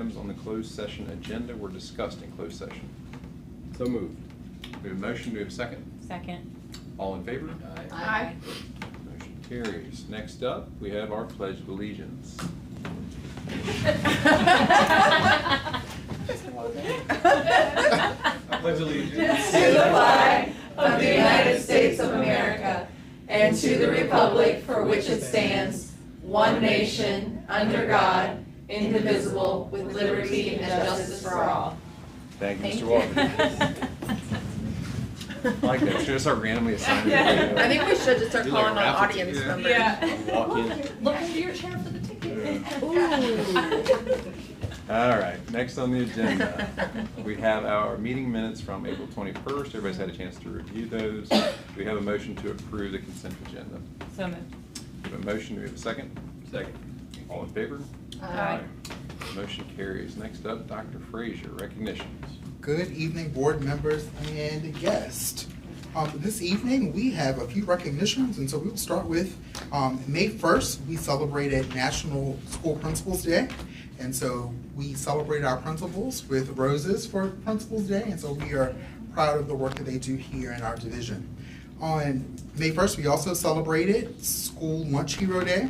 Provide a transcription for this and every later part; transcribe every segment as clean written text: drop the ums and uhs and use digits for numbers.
items on the closed session agenda were discussed in closed session? So moved. We have a motion, do we have a second? Second. All in favor? Aye. Motion carries. Next up, we have our Pledge of Allegiance. I pledge allegiance to the flag of the United States of America and to the republic for which it stands, one nation, under God, indivisible, with liberty and justice for all. Thank you, Thank Mr. you. Walker. I like that. Should I start randomly assigning everybody? I think we should just start Do like calling a on raffle audience ticket. members. Yeah. Walk in. Look under your chair for the ticket. All right, next on the agenda, we have our meeting minutes from April 21st. Everybody's had a chance to review those. We have a motion to approve the consent agenda. So moved. We have a motion, do we have a second? Second. All in favor? Aye. Motion carries. Next up, Dr. Frazier, recognitions. Good evening, board members and guests. This evening, we have a few recognitions, and so we will start with May 1st, we celebrated National School Principals Day. And so we celebrated our principals with roses for Principals Day, and so we are proud of the work that they do here in our division. On May 1st, we also celebrated School Lunch Hero Day.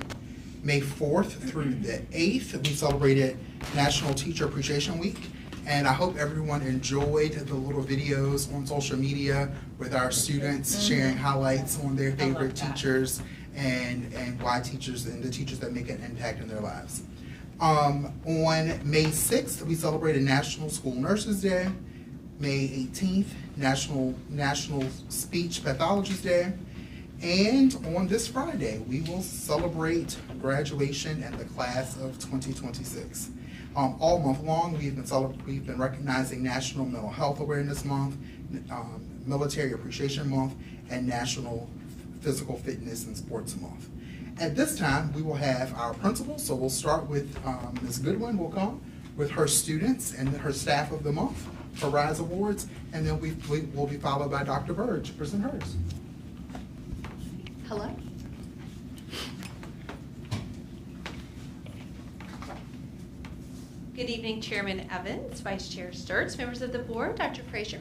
May 4th through the 8th, we celebrated National Teacher Appreciation Week. And I hope everyone enjoyed the little videos on social media with our students sharing highlights on their favorite teachers and why teachers and the teachers that make an impact in their lives. On May 6th, we celebrated National School Nurses Day. May 18th, National Speech Pathologists Day. And on this Friday, we will celebrate graduation and the class of 2026. All month long, we've been recognizing National Mental Health Awareness Month, Military Appreciation Month, and National Physical Fitness and Sports Month. At this time, we will have our principals, so we'll start with Ms. Goodwin will come with her students and her staff of the month for RISE Awards, and then we'll be followed by Dr. Bird to present hers. Hello. Good evening, Chairman Evans, Vice Chair Sturts, members of the board, Dr. Frazier.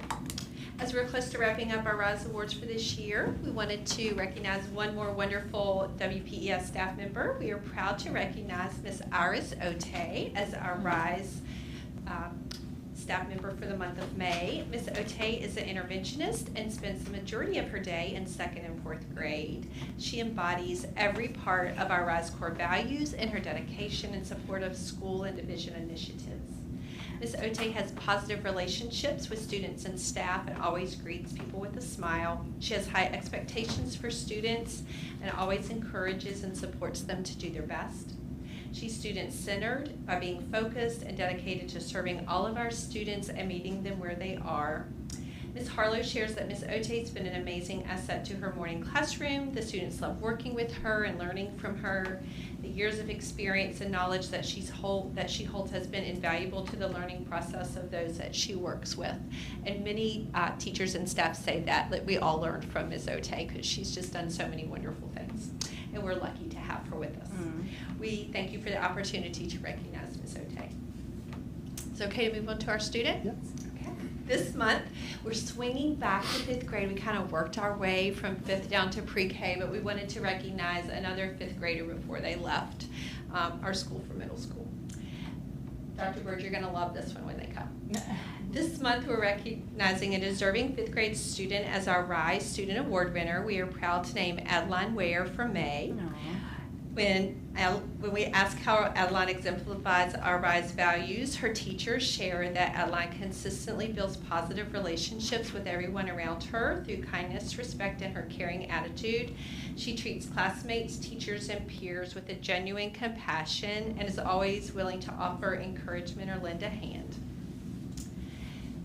As we're close to wrapping up our RISE Awards for this year, we wanted to recognize one more wonderful WPES staff member. We are proud to recognize Ms. Iris Ote as our RISE staff member for the month of May. Ms. Ote is an interventionist and spends the majority of her day in 2nd and 4th grade. She embodies every part of our RISE core values in her dedication and support of school and division initiatives. Ms. Ote has positive relationships with students and staff and always greets people with a smile. She has high expectations for students and always encourages and supports them to do their best. She's student-centered by being focused and dedicated to serving all of our students and meeting them where they are. Ms. Harlow shares that Ms. Ote's been an amazing asset to her morning classroom. The students love working with her and learning from her. The years of experience and knowledge that she holds has been invaluable to the learning process of those that she works with. And many teachers and staff say that we all learned from Ms. Ote because she's just done so many wonderful things. And we're lucky to have her with us. We thank you for the opportunity to recognize Ms. Ote. Is it okay to move on to our student? Yes. Okay. This month, we're swinging back to 5th grade. We kind of worked our way from 5th down to pre-K, but we wanted to recognize another 5th grader before they left our school for middle school. Dr. Bird, you're going to love this one when they come. This month, we're recognizing a deserving 5th grade student as our RISE Student Award winner. We are proud to name Adeline Ware for May. When we ask how Adeline exemplifies our RISE values, her teachers share that Adeline consistently builds positive relationships with everyone around her through kindness, respect, and her caring attitude. She treats classmates, teachers, and peers with a genuine compassion and is always willing to offer encouragement or lend a hand.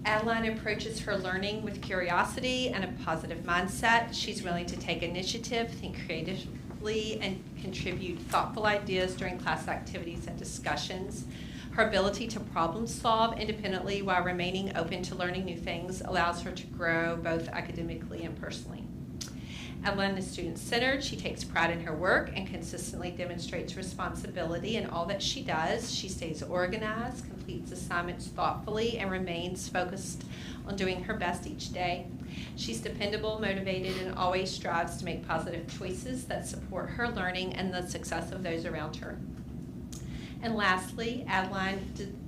Adeline approaches her learning with curiosity and a positive mindset. She's willing to take initiative, think creatively, and contribute thoughtful ideas during class activities and discussions. Her ability to problem solve independently while remaining open to learning new things allows her to grow both academically and personally. Adeline is student-centered. She takes pride in her work and consistently demonstrates responsibility in all that she does. She stays organized, completes assignments thoughtfully, and remains focused on doing her best each day. She's dependable, motivated, and always strives to make positive choices that support her learning and the success of those around her. And lastly, Adeline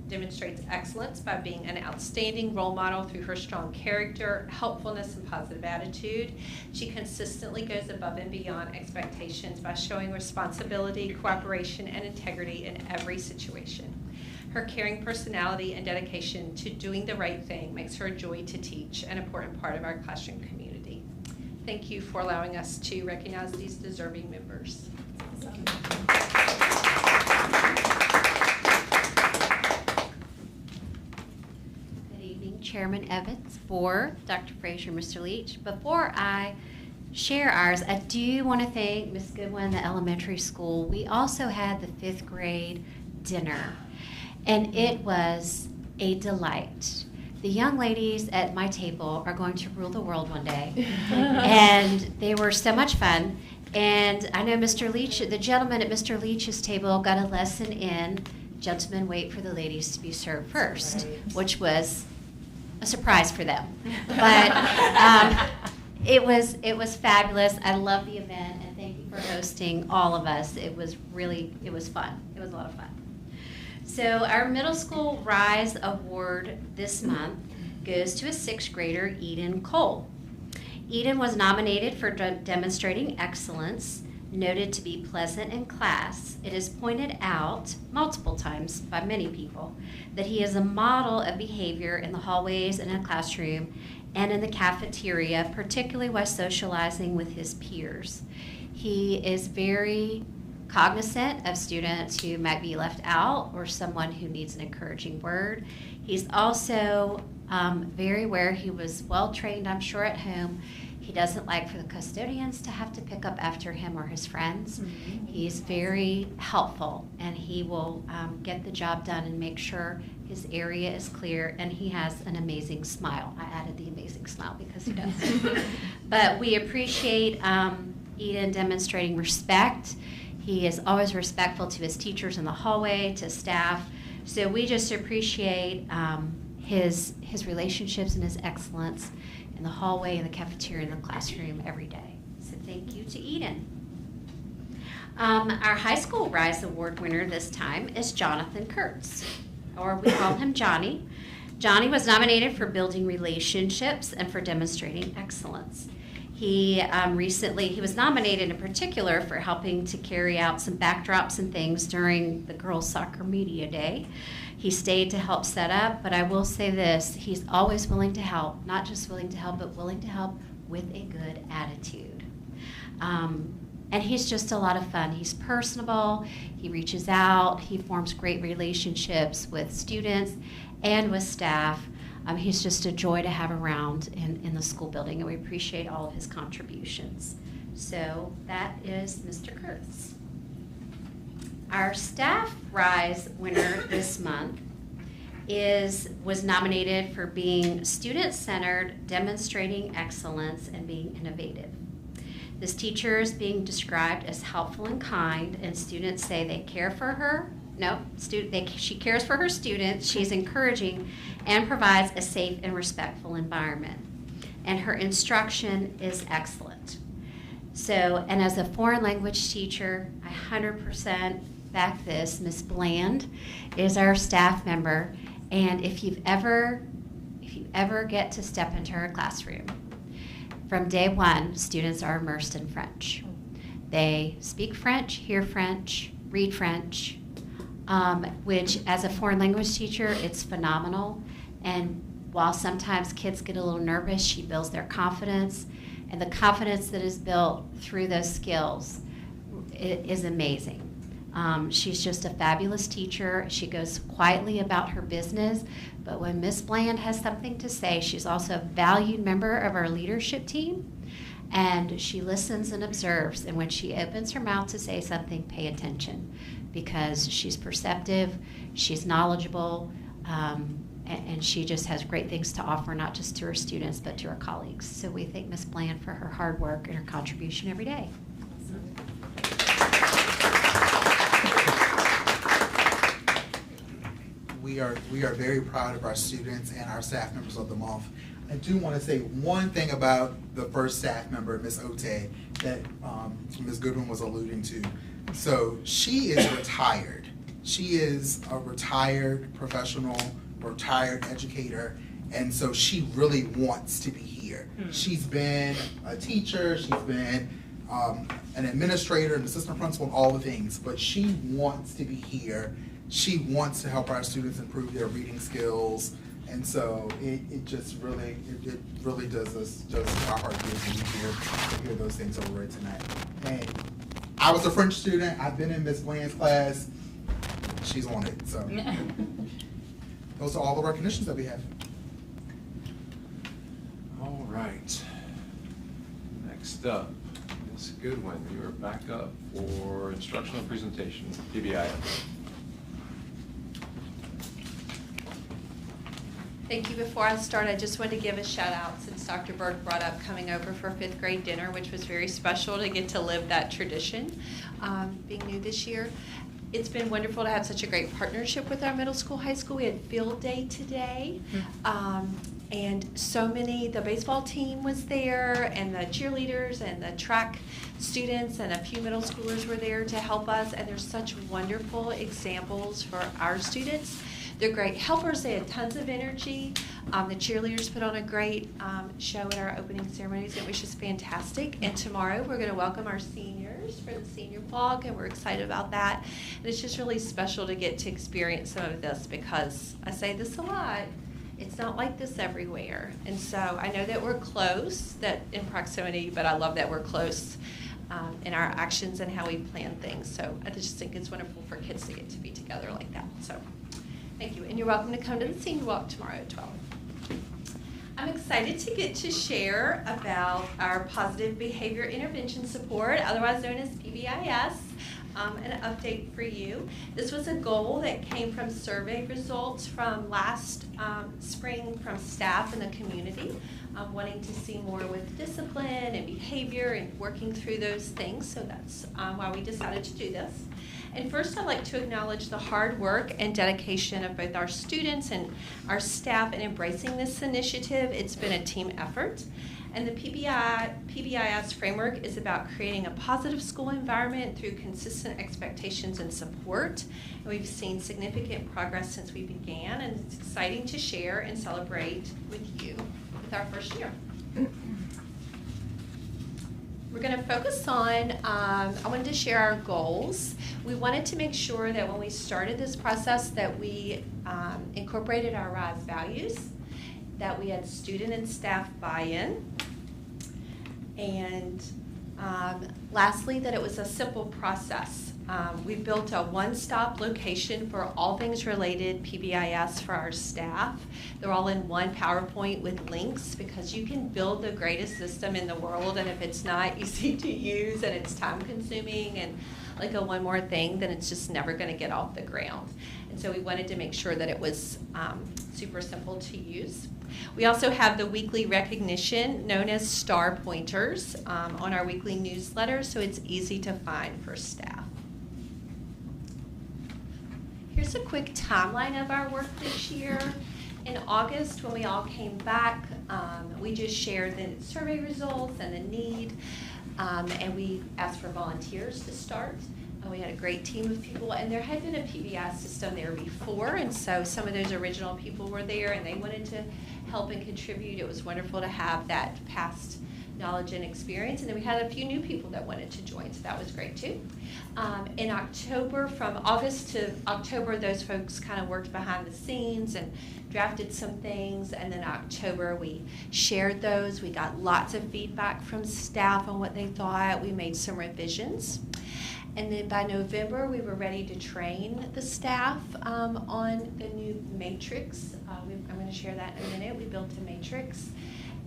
demonstrates excellence by being an outstanding role model through her strong character, helpfulness, and positive attitude. She consistently goes above and beyond expectations by showing responsibility, cooperation, and integrity in every situation. Her caring personality and dedication to doing the right thing makes her a joy to teach, an important part of our classroom community. Thank you for allowing us to recognize these deserving members. Chairman Evans, Board, Dr. Frazier, Mr. Leach. Before I share ours, I do want to thank Ms. Goodwin, the elementary school. We also had the 5th grade dinner, and it was a delight. The young ladies at my table are going to rule the world one day, and they were so much fun. And I know Mr. Leach, the gentleman at Mr. Leach's table got a lesson in gentlemen wait for the ladies to be served first, which was a surprise for them, but it was fabulous. I love the event, and thank you for hosting all of us. It was fun. It was a lot of fun. So our Middle School Rise Award this month goes to a 6th grader, Eden Cole. Eden was nominated for demonstrating excellence, noted to be pleasant in class. It is pointed out multiple times by many people that he is a model of behavior in the hallways and in the classroom and in the cafeteria, particularly while socializing with his peers. He is very cognizant of students who might be left out or someone who needs an encouraging word. He's also very aware. He was well trained, I'm sure, at home. He doesn't like for the custodians to have to pick up after him or his friends. Mm-hmm. He's very helpful, and he will get the job done and make sure his area is clear, and he has an amazing smile. I added the amazing smile because he does. But we appreciate Eden demonstrating respect. He is always respectful to his teachers in the hallway, to staff. So we just appreciate his relationships and his excellence in the hallway, in the cafeteria, in the classroom every day. So thank you to Eden. Our High School Rise Award winner this time is Jonathan Kurtz, or we call him Johnny. Johnny was nominated for building relationships and for demonstrating excellence. He was nominated in particular for helping to carry out some backdrops and things during the girls' soccer media day. He stayed to help set up, but I will say this, he's always willing to help, not just willing to help, but willing to help with a good attitude. And he's just a lot of fun. He's personable, he reaches out, he forms great relationships with students and with staff. He's just a joy to have around in the school building, and we appreciate all of his contributions. So that is Mr. Kurtz. Our Staff Rise winner this month was nominated for being student-centered, demonstrating excellence, and being innovative. This teacher is being described as helpful and kind, and students say they care for her. She cares for her students, she's encouraging, and provides a safe and respectful environment. And her instruction is excellent. So, and as a foreign language teacher, I 100% back this. Ms. Bland is our staff member, and if you ever get to step into her classroom, from day one, students are immersed in French. They speak French, hear French, read French, which as a foreign language teacher, it's phenomenal. And while sometimes kids get a little nervous, she builds their confidence, and the confidence that is built through those skills is amazing. She's just a fabulous teacher. She goes quietly about her business, but when Miss Bland has something to say, she's also a valued member of our leadership team, and she listens and observes, and when she opens her mouth to say something, pay attention, because she's perceptive, she's knowledgeable, and she just has great things to offer, not just to her students, but to her colleagues. So we thank Ms. Bland for her hard work and her contribution every day. We are very proud of our students and our staff members of the month. I do want to say one thing about the first staff member, Ms. Ote, that Ms. Goodwin was alluding to. So she is retired. She is a retired professional, retired educator, and so she really wants to be here. She's been a teacher, she's been an administrator, an assistant principal, and all the things, but she wants to be here. She wants to help our students improve their reading skills, and so it just really, it really does us just our heart beats when we hear those things over it tonight. And I was a French student. I've been in Ms. Bland's class. She's on it. So those are all the recognitions that we have. All right. Next up, Ms. Goodwin, you are back up for instructional presentation, PBIS. Thank you. Before I start, I just wanted to give a shout out since Dr. Berg brought up coming over for 5th grade dinner, which was very special to get to live that tradition, being new this year. It's been wonderful to have such a great partnership with our middle school, high school. We had field day today. And so many, the baseball team was there, and the cheerleaders and the track students and a few middle schoolers were there to help us. And there's such wonderful examples for our students. They're great helpers. They had tons of energy. The cheerleaders put on a great show at our opening ceremonies. It was just fantastic. And tomorrow we're going to welcome our seniors for the senior walk, and we're excited about that. And it's just really special to get to experience some of this, because I say this a lot, it's not like this everywhere. And so I know that we're close, that in proximity, but I love that we're close in our actions and how we plan things. So I just think it's wonderful for kids to get to be together like that. So thank you. And you're welcome to come to the senior walk tomorrow at 12. I'm excited to get to share about our positive behavior intervention support, otherwise known as PBIS. An update for you. This was a goal that came from survey results from last spring from staff in the community, wanting to see more with discipline and behavior and working through those things. So that's why we decided to do this. And first, I'd like to acknowledge the hard work and dedication of both our students and our staff in embracing this initiative. It's been a team effort. And the PBIS framework is about creating a positive school environment through consistent expectations and support. And we've seen significant progress since we began, and it's exciting to share and celebrate with you with our first year. We're going to focus on, I wanted to share our goals. We wanted to make sure that when we started this process that we incorporated our RISE values, that we had student and staff buy-in, and lastly, that it was a simple process. We built a one-stop location for all things related PBIS for our staff. They're all in one PowerPoint with links, because you can build the greatest system in the world, and if it's not easy to use and it's time-consuming and like a one more thing, then it's just never going to get off the ground. And so we wanted to make sure that it was super simple to use. We also have the weekly recognition known as star pointers on our weekly newsletter, so it's easy to find for staff. Here's a quick timeline of our work this year. In August, when we all came back, we just shared the survey results and the need, and we asked for volunteers to start. We had a great team of people, and there had been a PBI system there before, and so some of those original people were there, and they wanted to help and contribute. It was wonderful to have that past knowledge and experience, and then we had a few new people that wanted to join, so that was great too. In October, from August to October, those folks kind of worked behind the scenes and drafted some things, and then October we shared those. We got lots of feedback from staff on what they thought. We made some revisions. And then by November, we were ready to train the staff on the new matrix. I'm going to share that in a minute. We built a matrix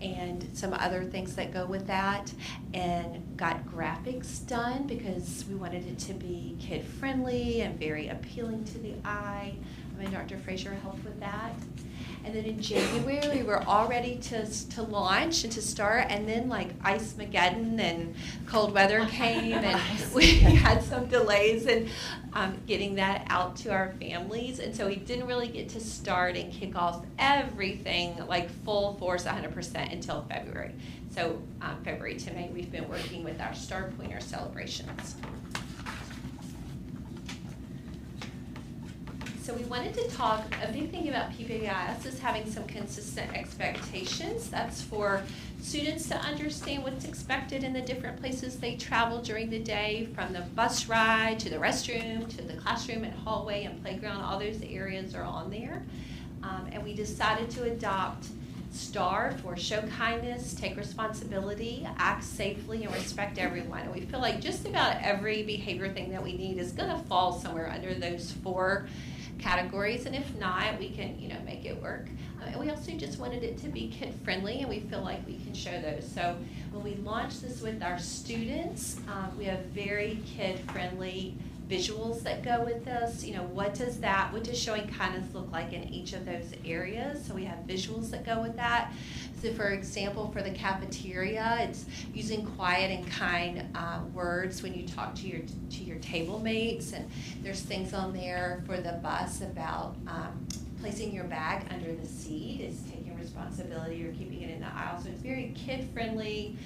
and some other things that go with that, and got graphics done because we wanted it to be kid-friendly and very appealing to the eye. I mean, Dr. Frazier helped with that. And then in January, we were all ready to launch and to start, and then like Ice-Mageddon and cold weather came, and we had some delays in getting that out to our families, and so we didn't really get to start and kick off everything like full force 100% until February. So February to May, we've been working with our Star Pointer celebrations. So we wanted to talk, a big thing about PPIS is having some consistent expectations. That's for students to understand what's expected in the different places they travel during the day, from the bus ride to the restroom to the classroom and hallway and playground. All those areas are on there. And we decided to adopt STAR for show kindness, take responsibility, act safely, and respect everyone. And we feel like just about every behavior thing that we need is going to fall somewhere under those 4 categories, and if not, we can, make it work. And we also just wanted it to be kid-friendly, and we feel like we can show those. So when we launched this with our students, we have very kid-friendly visuals that go with this. What does showing kindness look like in each of those areas? So we have visuals that go with that. So for example, for the cafeteria, it's using quiet and kind words when you talk to your table mates, and there's things on there for the bus about placing your bag under the seat. It's taking responsibility or keeping it in the aisle. So it's very kid-friendly,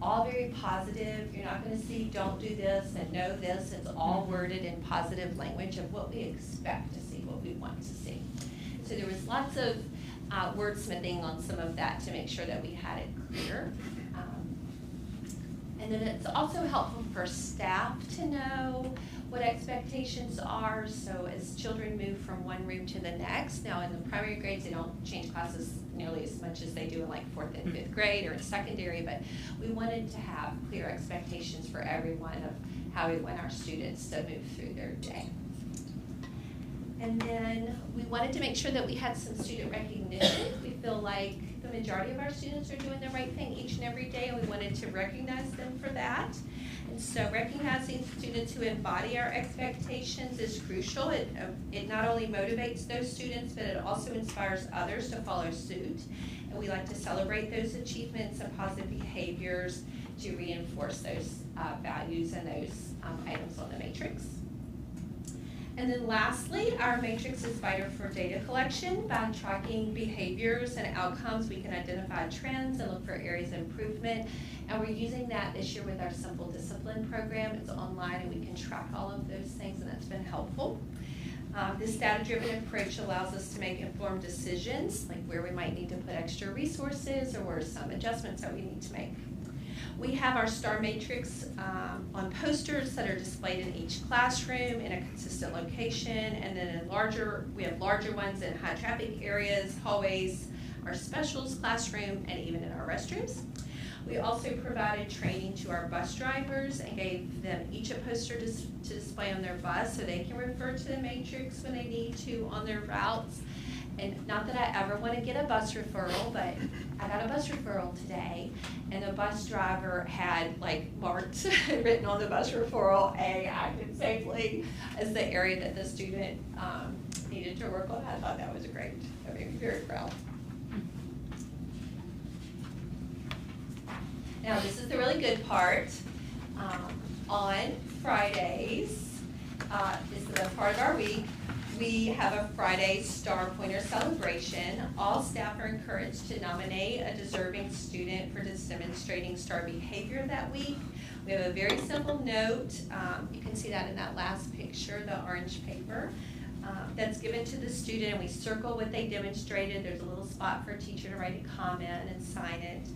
all very positive. You're not going to see don't do this and no this. It's all worded in positive language of what we expect to see, what we want to see. So there was lots of wordsmithing on some of that to make sure that we had it clear. And then it's also helpful for staff to know what expectations are. So as children move from one room to the next, now in the primary grades, they don't change classes nearly as much as they do in like 4th and 5th grade or in secondary, but we wanted to have clear expectations for everyone of how we want our students to move through their day. And then we wanted to make sure that we had some student recognition. We feel like the majority of our students are doing the right thing each and every day, and we wanted to recognize them for that. And so recognizing students who embody our expectations is crucial. It not only motivates those students, but it also inspires others to follow suit. And we like to celebrate those achievements and positive behaviors to reinforce those values and those items on the matrix. And then lastly, our matrix is vital for data collection. By tracking behaviors and outcomes, we can identify trends and look for areas of improvement. And we're using that this year with our Simple Discipline program. It's online and we can track all of those things, and that's been helpful. This data-driven approach allows us to make informed decisions, like where we might need to put extra resources or where some adjustments that we need to make. We have our STAR matrix on posters that are displayed in each classroom in a consistent location, and then we have larger ones in high traffic areas, hallways, our specials classroom, and even in our restrooms. We also provided training to our bus drivers and gave them each a poster to display on their bus so they can refer to the matrix when they need to on their routes. And not that I ever want to get a bus referral, but I got a bus referral today, and the bus driver had marked, written on the bus referral, A, acted safely, as the area that the student needed to work on. I thought that was great. That made me very proud. Now, this is the really good part. On Fridays, this is the best part of our week, we have a Friday Star Pointer celebration. All staff are encouraged to nominate a deserving student for demonstrating STAR behavior that week. We have a very simple note. You can see that in that last picture, the orange paper, that's given to the student, and we circle what they demonstrated. There's a little spot for a teacher to write a comment and sign it.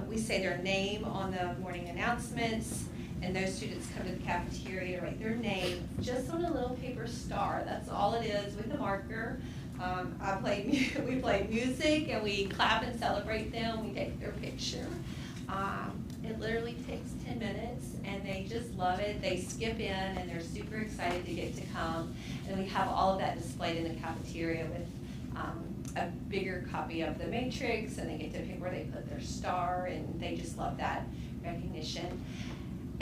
We say their name on the morning announcements, and those students come to the cafeteria to write their name just on a little paper star. That's all it is, with a marker. We play music, and we clap and celebrate them. We take their picture. It literally takes 10 minutes, and they just love it. They skip in, and they're super excited to get to come. And we have all of that displayed in the cafeteria with a bigger copy of the matrix, and they get to pick where they put their star, and they just love that recognition.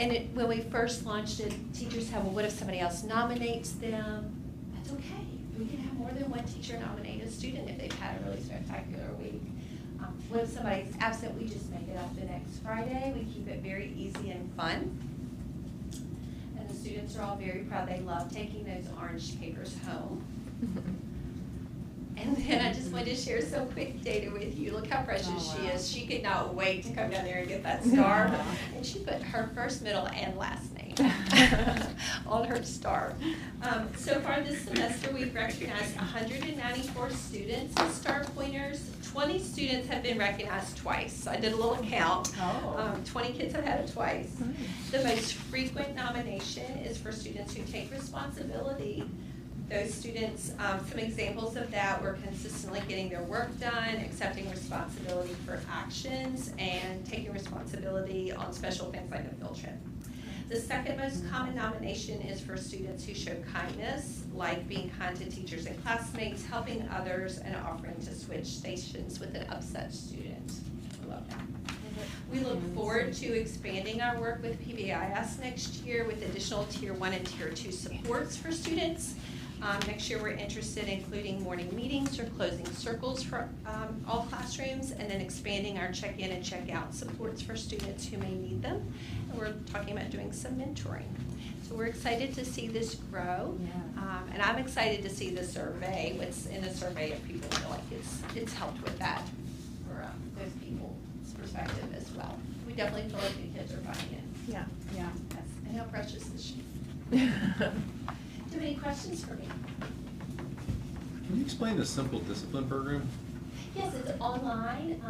And when we first launched it, teachers said, well, what if somebody else nominates them? That's okay. We can have more more than one teacher nominate a student if they've had a really spectacular week. When somebody's absent, we just make it up the next Friday. We keep it very easy and fun. And the students are all very proud. They love taking those orange papers home. And then I just wanted to share some quick data with you. Look how precious she is. She could not wait to come down there and get that star. And she put her first, middle, and last name on her star. So far this semester, we've recognized 194 students as star pointers. 20 students have been recognized twice. I did a little count. 20 kids have had it twice. The most frequent nomination is for students who take responsibility. Those students, some examples of that were consistently getting their work done, accepting responsibility for actions, and taking responsibility on special events like the field trip. The second most common nomination is for students who show kindness, like being kind to teachers and classmates, helping others, and offering to switch stations with an upset student. I love that. We look forward to expanding our work with PBIS next year with additional Tier 1 and Tier 2 supports for students. Next year, we're interested in including morning meetings or closing circles for all classrooms, and then expanding our check-in and check-out supports for students who may need them. And we're talking about doing some mentoring. So we're excited to see this grow, and I'm excited to see the survey, what's in the survey, if people feel like it's helped with that for those people's perspective as well. We definitely feel like the kids are buying it. Yeah. Yes, and how precious is she? Do you have any questions for me? Can you explain the Simple Discipline program? Yes, it's online.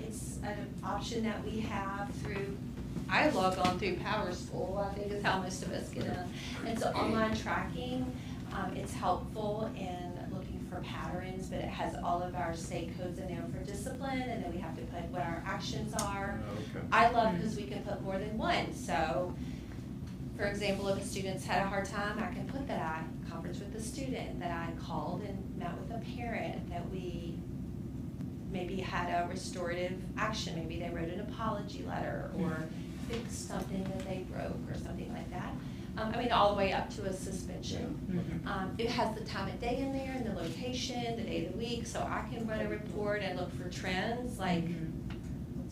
It's an option that we have through, I log on through PowerSchool, I think is how most of us get in. It's online tracking. It's helpful in looking for patterns, but it has all of our state codes in there for discipline, and then we have to put what our actions are. Okay. I love because we can put more than one. So, for example, if a student's had a hard time, I can put that I conference with the student, that I called and met with a parent, that we maybe had a restorative action. Maybe they wrote an apology letter or fixed something that they broke or something like that. I mean, all the way up to a suspension. It has the time of day in there and the location, the day of the week, so I can run a report and look for trends, like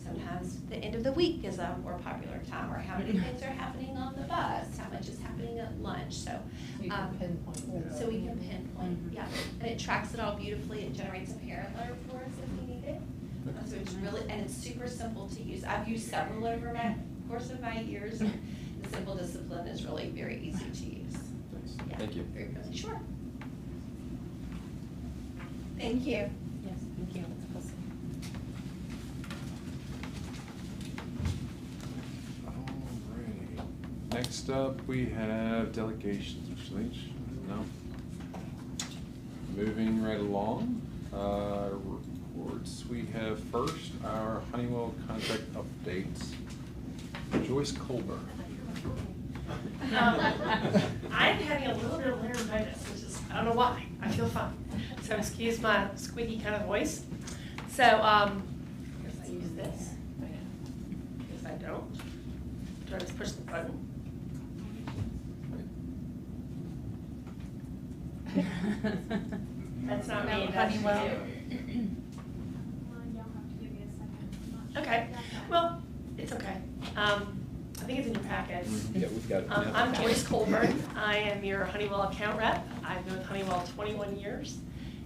sometimes the end of the week is a more popular time, or how many things are happening on the bus, how much is happening at lunch, so. You can pinpoint. So we can pinpoint, yeah, and it tracks it all beautifully. It generates a parent letter for us if we need it. So it's really, and it's super simple to use. I've used several over my course of my years. And the Simple Discipline is really very easy to use. Thanks. Yeah, Thank you. Very friendly. Sure. Thank you. Yes, thank you. Alrighty. Next up, we have delegations. Which Lynch? No. Moving right along. Reports. We have first our Honeywell contract updates. Joyce Colburn. I'm having a little bit of laryngitis, which is, I don't know why, I feel fine. So excuse my squeaky kind of voice. So, I guess I use this. I guess I don't. Do I just push the button? That's not me, that's you. Okay, well, it's okay. I think it's in your packet. Yeah, we've got it. I'm Joyce Colburn. I am your Honeywell account rep. I've been with Honeywell 21 years,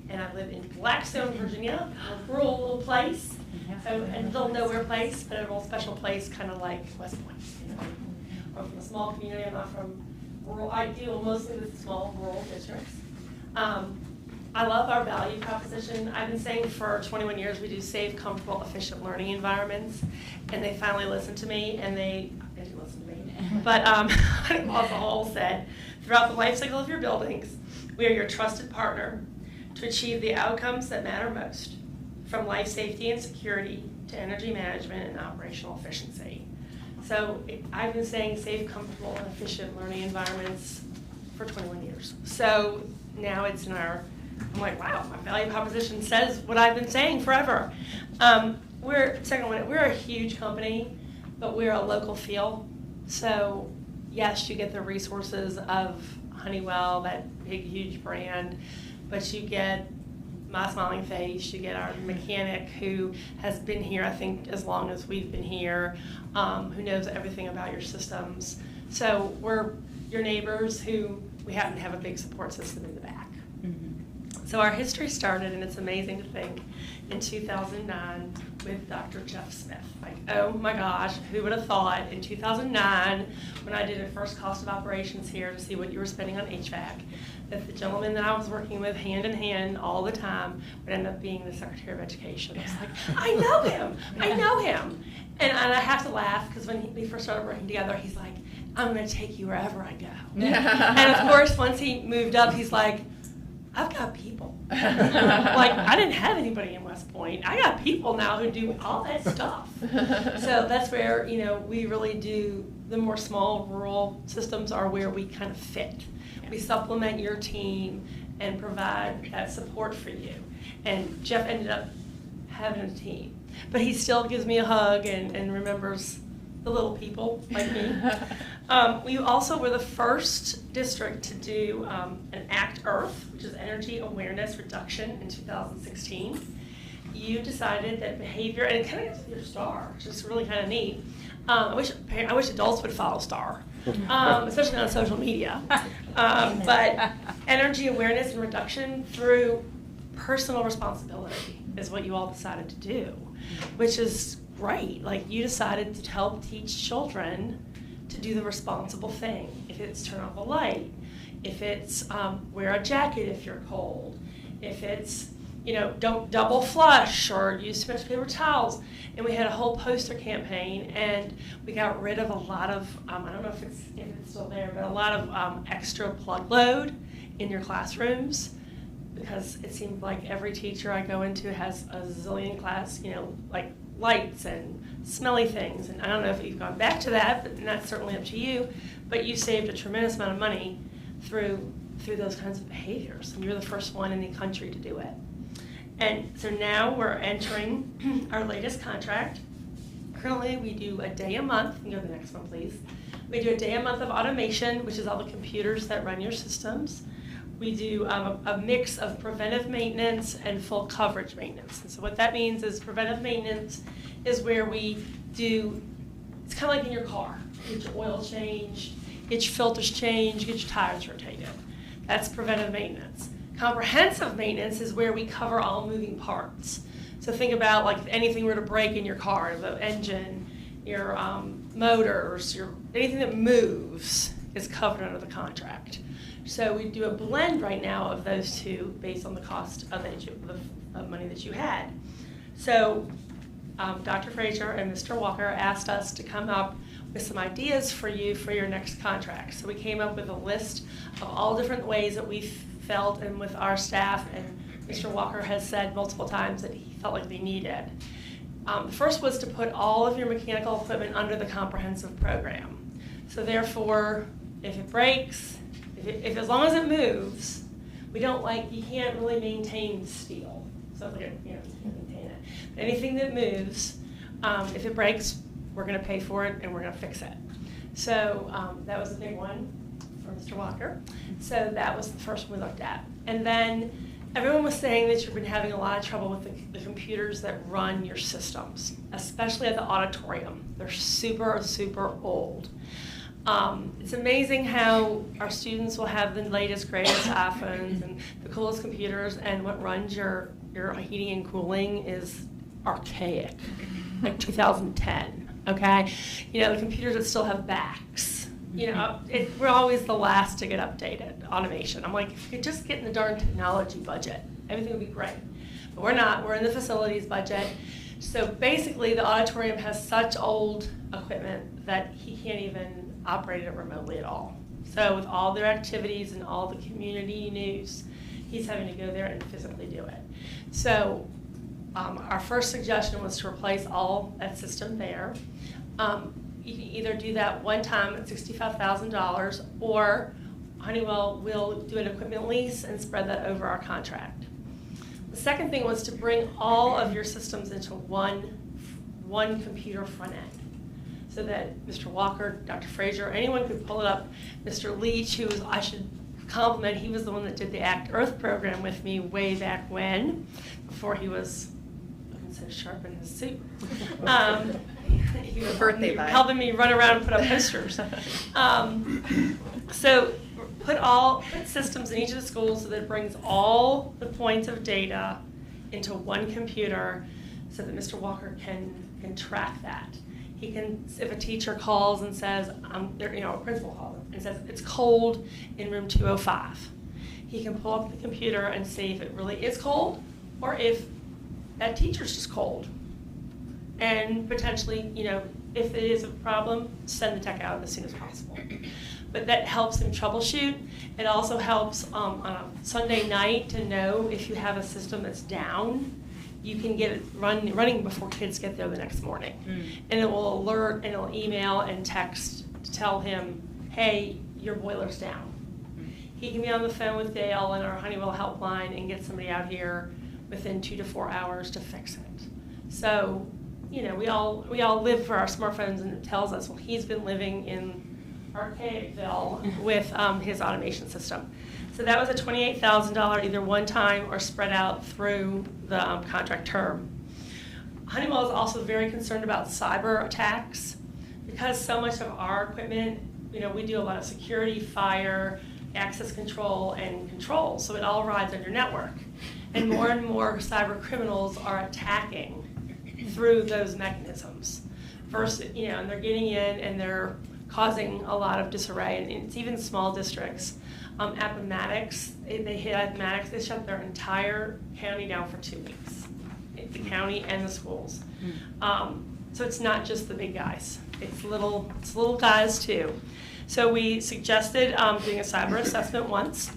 and I live in Blackstone, Virginia, a rural little place. So, a little nowhere place, but a real special place, kind of like West Point. You know, I'm from a small community. I'm not from rural. I deal mostly with small rural districts. I love our value proposition. I've been saying for 21 years we do safe, comfortable, efficient learning environments, and they finally listened to me, and they didn't listen to me. But Honeywell as a whole said, throughout the life cycle of your buildings, we are your trusted partner to achieve the outcomes that matter most, from life safety and security to energy management and operational efficiency. So I've been saying safe, comfortable, and efficient learning environments for 21 years. So now it's in our, I'm like, wow, my value proposition says what I've been saying forever. We're a huge company, but we're a local feel. So yes, you get the resources of Honeywell, that big, huge brand, but you get my smiling face, you get our mechanic who has been here, I think, as long as we've been here, who knows everything about your systems. So we're your neighbors who we happen to have a big support system in the back. So our history started, and it's amazing to think, in 2009 with Dr. Jeff Smith. Like, oh my gosh, who would have thought in 2009, when I did a first cost of operations here to see what you were spending on HVAC, that the gentleman that I was working with hand in hand all the time would end up being the Secretary of Education. I was like, I know him, I know him. And I have to laugh because when we first started working together, he's like, I'm going to take you wherever I go. And of course, once he moved up, he's like, I've got people. Like, I didn't have anybody in West Point. I got people now who do all that stuff. So that's where, you know, we really do, the more small rural systems are where we kind of fit. We supplement your team and provide that support for you. And Jeff ended up having a team. But he still gives me a hug and remembers the little people like me. We also were the first district to do an ACT Earth, which is Energy Awareness Reduction, in 2016. You decided that behavior, and it kind of gets your STAR, which is really kind of neat. I wish adults would follow STAR, especially on social media. But energy awareness and reduction through personal responsibility is what you all decided to do, which is great. Like, you decided to help teach children to do the responsible thing. If it's turn off a light, if it's wear a jacket if you're cold, if it's, you know, don't double flush or use special paper towels. And we had a whole poster campaign, and we got rid of a lot of, I don't know if it's still there, but a lot of extra plug load in your classrooms, because it seemed like every teacher I go into has a zillion class, you know, like lights and smelly things. And I don't know if you've gone back to that, but that's certainly up to you. But you saved a tremendous amount of money through those kinds of behaviors. And you're the first one in the country to do it. And so now we're entering our latest contract. Currently, we do a day a month. You can go to the next one, please. We do a day a month of automation, which is all the computers that run your systems. We do a mix of preventive maintenance and full coverage maintenance. And so what that means is preventive maintenance is where we do, it's kind of like in your car. Get your oil changed, get your filters changed, get your tires rotated. That's preventive maintenance. Comprehensive maintenance is where we cover all moving parts. So think about, like, if anything were to break in your car, the engine, your motors, anything that moves is covered under the contract. So we do a blend right now of those two based on the cost of money that you had. So Dr. Frazier and Mr. Walker asked us to come up with some ideas for you for your next contract. So we came up with a list of all different ways that we felt, and with our staff, and Mr. Walker has said multiple times that he felt like they needed. The first was to put all of your mechanical equipment under the comprehensive program. So therefore, if it breaks, if as long as it moves, you can't really maintain steel. So you can't maintain it. But anything that moves, if it breaks, we're going to pay for it and we're going to fix it. So that was a big one for Mr. Walker. So that was the first one we looked at. And then everyone was saying that you've been having a lot of trouble with the computers that run your systems, especially at the auditorium. They're super, super old. It's amazing how our students will have the latest, greatest iPhones and the coolest computers, and what runs your heating and cooling is archaic, like 2010, okay? You know, the computers that still have backs. You know, we're always the last to get updated, automation. I'm like, if you could just get in the darn technology budget, everything would be great. But we're not, we're in the facilities budget. So basically, the auditorium has such old equipment that he can't even operate it remotely at all. So with all their activities and all the community news, he's having to go there and physically do it. So our first suggestion was to replace all that system there. You can either do that one time at $65,000, or Honeywell will do an equipment lease and spread that over our contract. The second thing was to bring all of your systems into one computer front end, so that Mr. Walker, Dr. Frazier, anyone could pull it up. Mr. Leach, I should compliment, he was the one that did the ACT Earth program with me way back when, before he was looking so sharp in his suit. He was Birthday vibe. helping me run around and put up posters. So put systems in each of the schools so that it brings all the points of data into one computer so that Mr. Walker can track that. He can, if a teacher calls and says, a principal calls and says, it's cold in room 205. He can pull up the computer and see if it really is cold or if that teacher's just cold. And potentially, if it is a problem, send the tech out as soon as possible. But that helps him troubleshoot. It also helps on a Sunday night to know if you have a system that's down, you can get it running before kids get there the next morning. And it will alert and it'll email and text to tell him, hey, your boiler's down. He can be on the phone with Dale in our Honeywell helpline and get somebody out here within 2 to 4 hours to fix it. So, we all live for our smartphones, and it tells us, well, he's been living in Archaicville with his automation system. So that was a $28,000 either one time or spread out through the contract term. Honeywell is also very concerned about cyber attacks because so much of our equipment, we do a lot of security, fire, access control, and control. So it all rides on your network. And more cyber criminals are attacking through those mechanisms. First, and they're getting in and they're causing a lot of disarray, and it's even small districts. Appomattox, they hit Appomattox, they shut their entire county down for 2 weeks, the county and the schools. So it's not just the big guys, it's little guys too. So we suggested doing a cyber assessment once.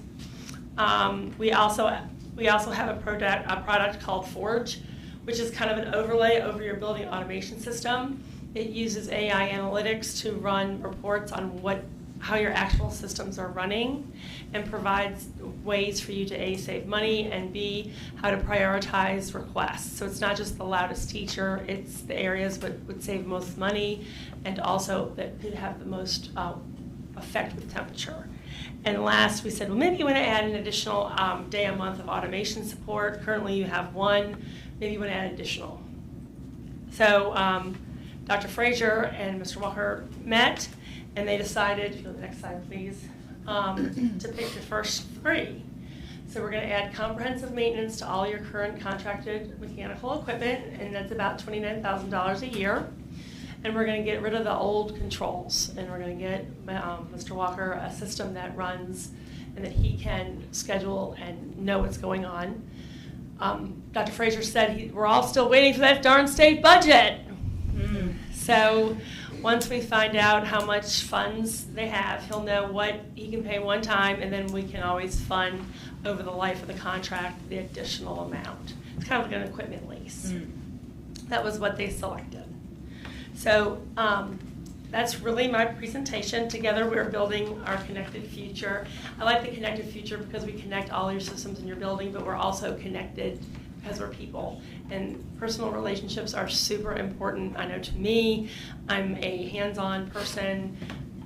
We also have a product called Forge, which is kind of an overlay over your building automation system. It uses AI analytics to run reports on how your actual systems are running and provides ways for you to A, save money, and B, how to prioritize requests. So it's not just the loudest teacher, it's the areas that would save most money and also that could have the most effect with temperature. And last, we said, well, maybe you want to add an additional day a month of automation support. Currently you have one, maybe you want to add additional. So Dr. Frazier and Mr. Walker met, and they decided, if you go to the next slide, please, to pick the first 3. So we're going to add comprehensive maintenance to all your current contracted mechanical equipment, and that's about $29,000 a year. And we're going to get rid of the old controls, and we're going to get Mr. Walker a system that runs and that he can schedule and know what's going on. Dr. Frazier said we're all still waiting for that darn state budget. So once we find out how much funds they have, he'll know what he can pay one time, and then we can always fund over the life of the contract the additional amount. It's kind of like an equipment lease. That was what they selected. So that's really my presentation. Together we're building our connected future. I like the connected future because we connect all your systems in your building, but we're also connected because we're people. And personal relationships are super important. I know to me, I'm a hands-on person.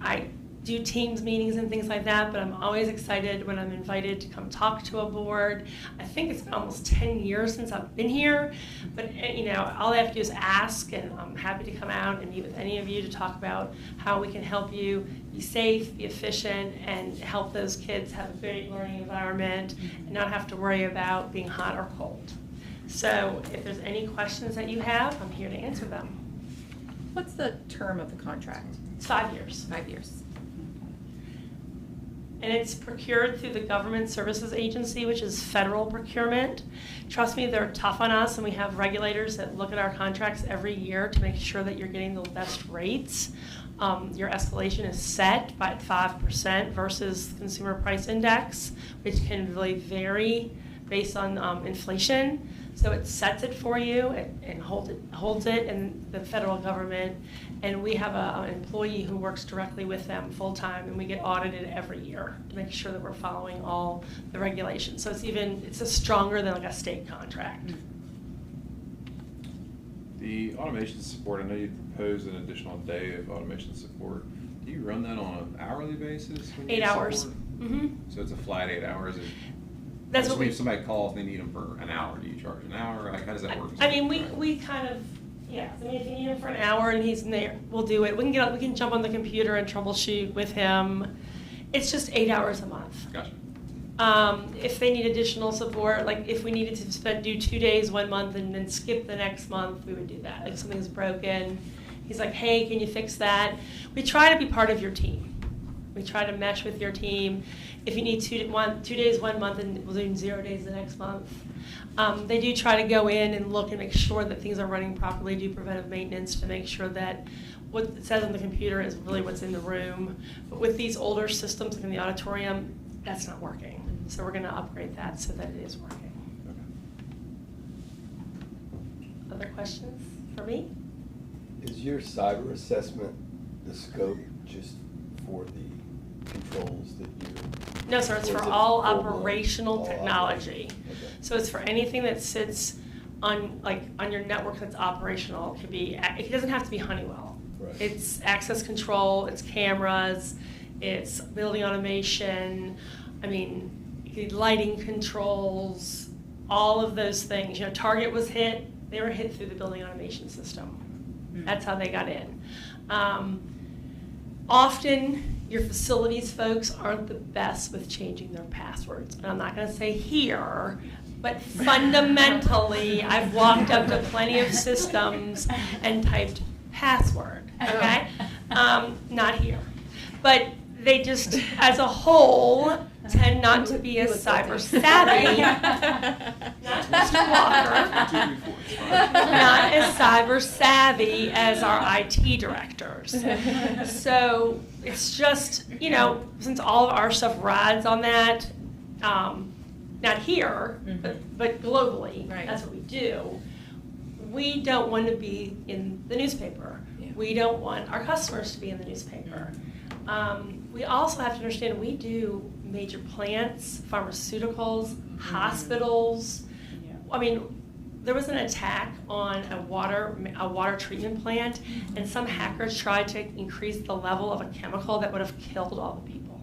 I do Teams meetings and things like that, but I'm always excited when I'm invited to come talk to a board. I think it's been almost 10 years since I've been here, but all I have to do is ask, and I'm happy to come out and meet with any of you to talk about how we can help you be safe, be efficient, and help those kids have a great learning environment and not have to worry about being hot or cold. So if there's any questions that you have, I'm here to answer them. What's the term of the contract? It's 5 years. 5 years. And it's procured through the Government Services Agency, which is federal procurement. Trust me, they're tough on us, and we have regulators that look at our contracts every year to make sure that you're getting the best rates. Your escalation is set by 5% versus Consumer Price Index, which can really vary based on inflation. So it sets it for you and holds it in the federal government. And we have an employee who works directly with them full time, and we get audited every year to make sure that we're following all the regulations. So it's just stronger than like a state contract. The automation support, I know you proposed an additional day of automation support. Do you run that on an hourly basis? When 8 you hours. support? Mm-hmm. So it's a flat 8 hours? That's what we. If somebody calls, they need them for an hour, do you charge an hour? Like, how does that work? I mean, we kind of, yeah, I mean, if you need him for an hour and he's in there, we'll do it. We can jump on the computer and troubleshoot with him. It's just 8 hours a month. Gotcha. If they need additional support, like if we needed to do 2 days 1 month and then skip the next month, we would do that. Like something's broken, he's like, hey, can you fix that? We try to be part of your team. We try to mesh with your team. If you need 2 days 1 month and we'll do 0 days the next month. They do try to go in and look and make sure that things are running properly, do preventive maintenance to make sure that what it says on the computer is really what's in the room. But with these older systems like in the auditorium, that's not working. So we're going to upgrade that so that it is working. Okay. Other questions for me? Is your cyber assessment the scope just for the controls that you're? No, sir, it's or for is it all full-blown? operational All technology. Okay. So it's for anything that sits on your network that's operational. It doesn't have to be Honeywell. Right. It's access control, it's cameras, it's building automation, I mean, lighting controls, all of those things. Target was hit, they were hit through the building automation system. That's how they got in. Often, your facilities folks aren't the best with changing their passwords. And I'm not going to say here, but fundamentally, I've walked up to plenty of systems and typed password, okay? Not here. But they just, as a whole, tend not to be as cyber savvy. Not Mr. Walker. 2, 3, 4, it's fine. Not as cyber savvy as our IT directors. So it's just, since all of our stuff rides on that, not here, but globally, Right. that's what we do. We don't want to be in the newspaper. Yeah. We don't want our customers to be in the newspaper. We also have to understand we do major plants, pharmaceuticals, hospitals. I mean, there was an attack on a water treatment plant, and some hackers tried to increase the level of a chemical that would have killed all the people.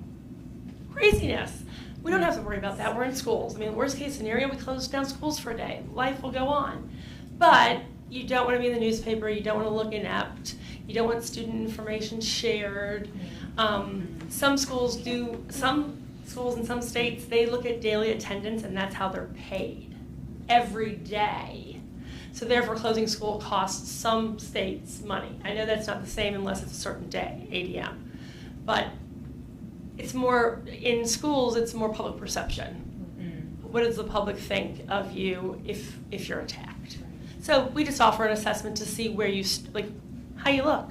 Craziness. We don't have to worry about that. We're in schools. I mean, worst case scenario, we close down schools for a day. Life will go on. But you don't want to be in the newspaper. You don't want to look inept. You don't want student information shared. Some schools in some states, they look at daily attendance, and that's how they're paid every day. So therefore, closing school costs some states money. I know that's not the same unless it's a certain day, 8 a.m. But it's more, in schools, it's more public perception. What does the public think of you if you're attacked? So we just offer an assessment to see where you, how you look.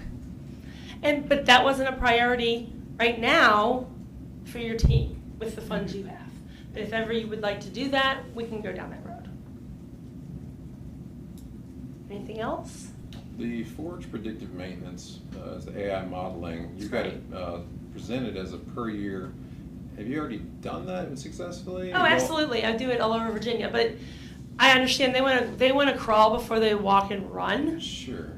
But that wasn't a priority right now for your team with the funds you have. But if ever you would like to do that, we can go down that road. Anything else? The Forge predictive maintenance is the AI modeling. You got it presented as a per year. Have you already done that successfully? Oh, absolutely. I do it all over Virginia, but I understand they want to crawl before they walk and run. Sure.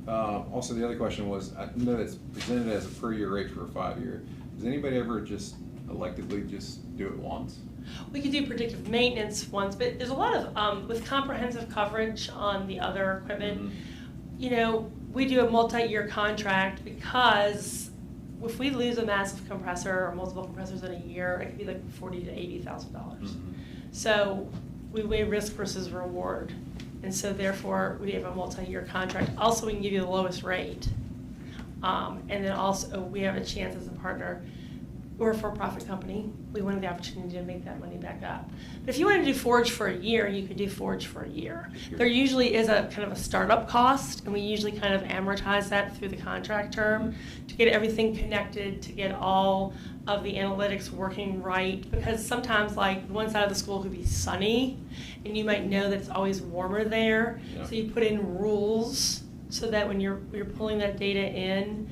Also, the other question was, I know it's presented as a per year rate for a 5-year. Does anybody ever just electively just do it once? We could do predictive maintenance ones, but there's a lot of, with comprehensive coverage on the other equipment, we do a multi-year contract because if we lose a massive compressor or multiple compressors in a year, it could be like $40,000 to $80,000. So we weigh risk versus reward. And so therefore, we have a multi-year contract. Also, we can give you the lowest rate. And then also, we have a chance as a partner. We're a for-profit company. We wanted the opportunity to make that money back up. But if you want to do Forge for a year, you could do Forge for a year. There usually is a kind of a startup cost, and we usually kind of amortize that through the contract term to get everything connected, to get all of the analytics working right. Because sometimes, like, one side of the school could be sunny, and you might know that it's always warmer there. Yeah. So you put in rules so that when you're pulling that data in,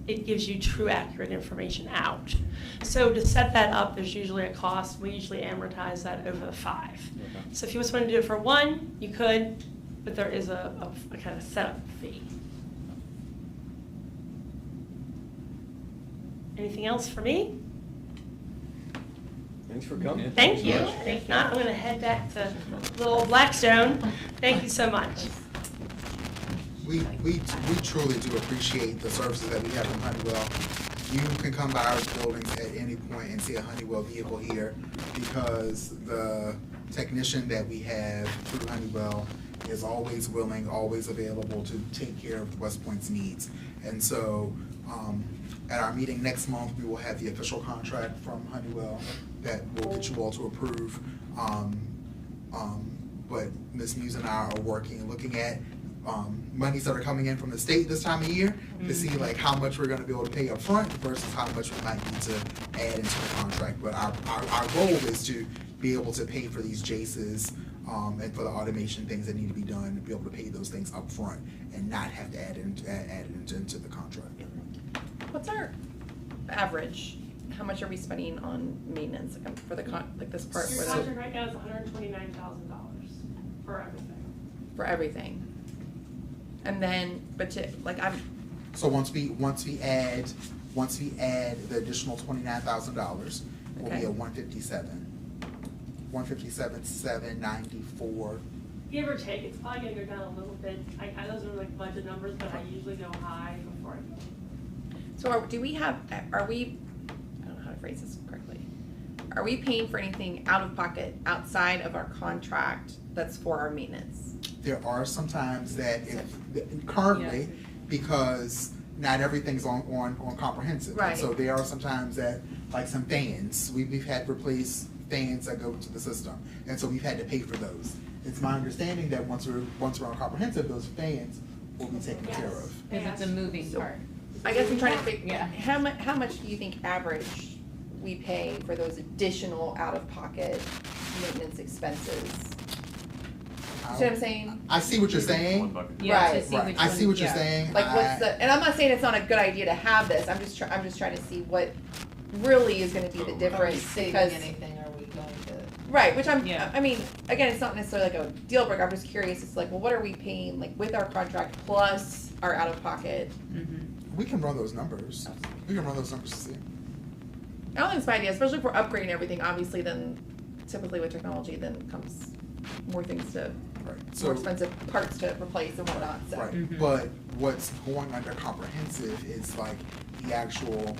it gives you true, accurate information out. So to set that up, there's usually a cost. We usually amortize that over the 5. Okay. So if you just want to do it for 1, you could, but there is a kind of setup fee. Anything else for me? Thanks for coming. Thank you. so much. If not, I'm going to head back to little Blackstone. Thank you so much. We truly do appreciate the services that we have from Honeywell. You can come by our buildings at any point and see a Honeywell vehicle here because the technician that we have through Honeywell is always willing, always available to take care of West Point's needs. And so at our meeting next month, we will have the official contract from Honeywell that will get you all to approve. But Ms. Muse and I are working, looking at monies that are coming in from the state this time of year to see like how much we're gonna be able to pay up front versus how much we might need to add into the contract. But our goal is to be able to pay for these JACEs and for the automation things that need to be done, to be able to pay those things up front and not have to add it into the contract. What's our average? How much are we spending on maintenance for the like this part Your where contract right now is $129,000 for everything. for everything? And then, So once we add the additional $29,000, we'll be Okay. at 157,794. Give or take, it's probably going to go down a little bit. Those are like budget numbers, but I usually go high before I go. so I don't know how to phrase this correctly. Are we paying for anything out of pocket outside of our contract that's for our maintenance? There are some times that currently, because not everything's on comprehensive. Right. And so there are some times that, like some fans, we've had to replace fans that go to the system. And so we've had to pay for those. It's my understanding that once we're on comprehensive, those fans will be taken care of. Because it's a moving part. I guess I'm trying to think, Yeah. how much do you think average we pay for those additional out-of-pocket maintenance expenses? You see what I'm saying? I see what you're One saying. bucket. Yeah, to Right. see Right. which I see one- what you're yeah. saying. Like what's the, and I'm not saying it's not a good idea to have this, I'm just trying to see what really is gonna be the Are we difference, saving because, anything, are we going to? right, which Yeah. I mean, again, it's not necessarily like a deal breaker, I'm just curious, it's like, well, what are we paying, like, with our contract plus our out-of-pocket? We can run those numbers. We can run those numbers to see. I don't think it's a bad idea, especially if we're upgrading everything, obviously, then typically with technology, then comes more things to, Right. more So, expensive parts to replace and whatnot, so. right. But what's going under comprehensive is like the actual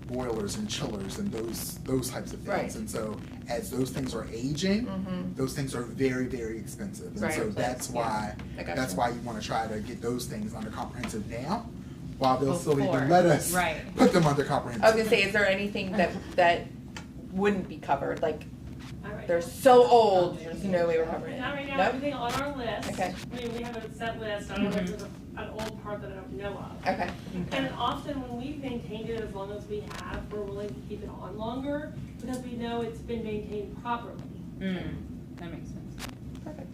boilers and chillers and those types of things. Right. And so as those things are aging, Mhm. those things are very, very expensive. And Right. so that's why I gotcha. that's why you want to try to get those things under comprehensive now, while they'll still Before. even let us Right. put them under comprehensive. I was gonna say, is there anything that wouldn't be covered, like, Not right they're now. so old, there's no way we're covering it? Not right now, Nope? everything on our list. Okay. I mean, we have a set list, I don't know if there's an old part that I don't know of. Okay, And often when we've maintained it as long as we have, we're willing to keep it on longer because we know it's been maintained properly. That makes sense. perfect.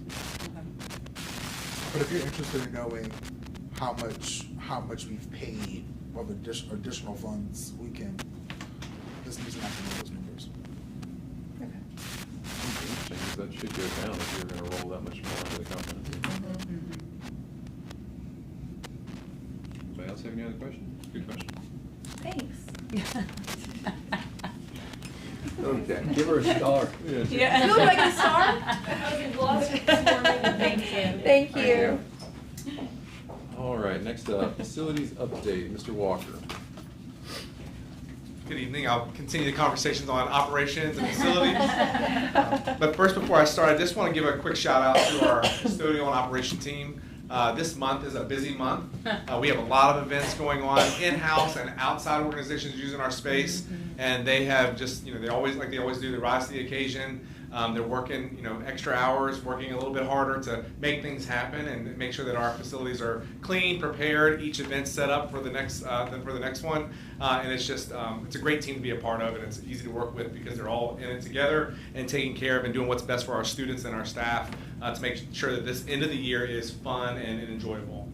But if you're interested in knowing how much we've paid of additional funds, we can, this needs to happen with those numbers. Okay. Interesting, 'cause that should go down if you're gonna roll that much more into the company. Anybody else have any other questions? Good question. Thanks. Okay, give her a star. Yeah. You look like a star. I was in Gloucester this morning. Thank you. Thank you. All right, next up, facilities update, Mr. Walker. Good evening. I'll continue the conversations on operations and facilities. But first, before I start, I just want to give a quick shout out to our custodial and operation team. This month is a busy month. We have a lot of events going on in-house and outside organizations using our space. And they have just, they always, like they always do, they rise to the occasion. They're working, extra hours, working a little bit harder to make things happen and make sure that our facilities are clean, prepared, each event set up for the next one. And it's just, it's a great team to be a part of, and it's easy to work with because they're all in it together and taking care of and doing what's best for our students and our staff to make sure that this end of the year is fun and enjoyable.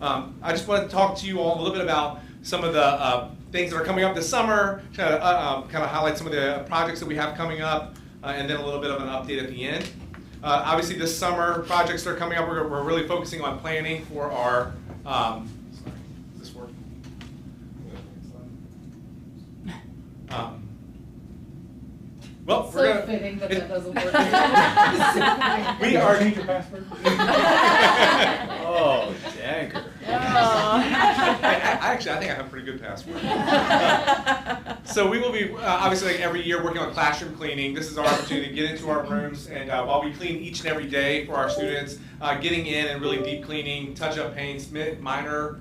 I just wanted to talk to you all a little bit about some of the things that are coming up this summer, kind of highlight some of the projects that we have coming up, and then a little bit of an update at the end. Obviously, this summer, projects that are coming up, we're really focusing on planning for our, sorry, does this work? Well, So we're gonna. fitting that that doesn't work. We are. Change your password? Oh, dagger. Actually, I think I have a pretty good password. So we will be, obviously, like every year, working on classroom cleaning. This is our opportunity to get into our rooms, and while we clean each and every day for our students, getting in and really deep cleaning, touch-up paints, minor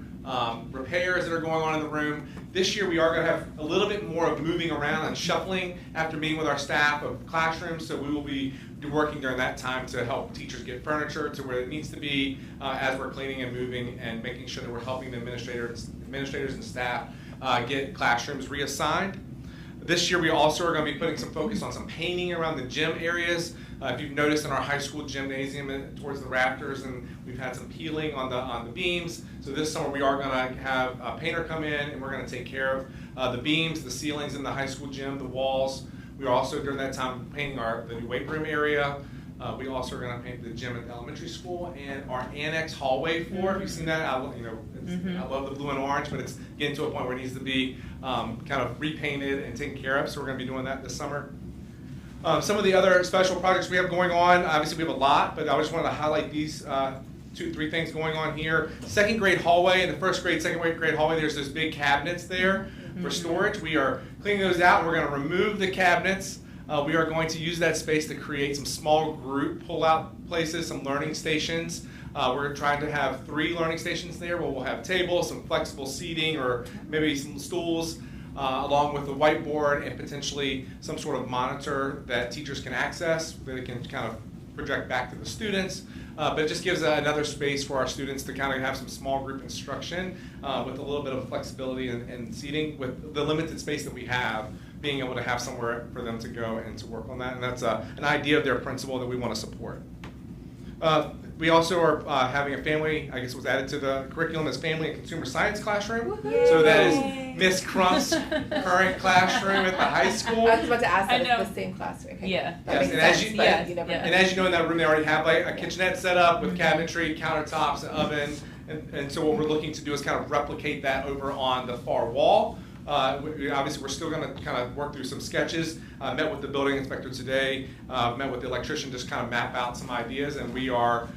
repairs that are going on in the room. This year we are going to have a little bit more of moving around and shuffling after meeting with our staff of classrooms, so we will be working during that time to help teachers get furniture to where it needs to be as we're cleaning and moving and making sure that we're helping the administrators and staff get classrooms reassigned. This year we also are going to be putting some focus on some painting around the gym areas. If you've noticed in our high school gymnasium and towards the rafters, and we've had some peeling on the beams. So this summer we are going to have a painter come in, and we're going to take care of the beams, the ceilings in the high school gym, the walls. We are also during that time painting the new weight room area. We also are going to paint the gym at the elementary school and our annex hallway floor. If you've seen that, I love the blue and orange, but it's getting to a point where it needs to be kind of repainted and taken care of. So we're going to be doing that this summer. Some of the other special projects we have going on, obviously we have a lot, but I just wanted to highlight these 2-3 things going on here. Second grade hallway, in the first grade, second grade hallway, there's those big cabinets there for storage. We are cleaning those out, and we're going to remove the cabinets. We are going to use that space to create some small group pull-out places, some learning stations. We're trying to have 3 learning stations there where we'll have tables, some flexible seating, or maybe some stools, along with a whiteboard and potentially some sort of monitor that teachers can access, that they can kind of project back to the students. But it just gives another space for our students to kind of have some small group instruction with a little bit of flexibility and seating with the limited space that we have, being able to have somewhere for them to go and to work on that. And that's an idea of their principal that we want to support. We also are having a family, I guess was added to the curriculum as family and consumer science classroom. So that is Miss Crump's current classroom at the high school. I was about to ask that, I know. it's the same class, okay? Yeah. That Yes, makes and as sense, you- but yes, you never yeah. know. And as you know, in that room, they already have like a kitchenette set up with cabinetry, countertops, an oven. And so what we're looking to do is kind of replicate that over on the far wall. Obviously, we're still going to kind of work through some sketches. Met with the building inspector today, met with the electrician, just kind of map out some ideas. And we are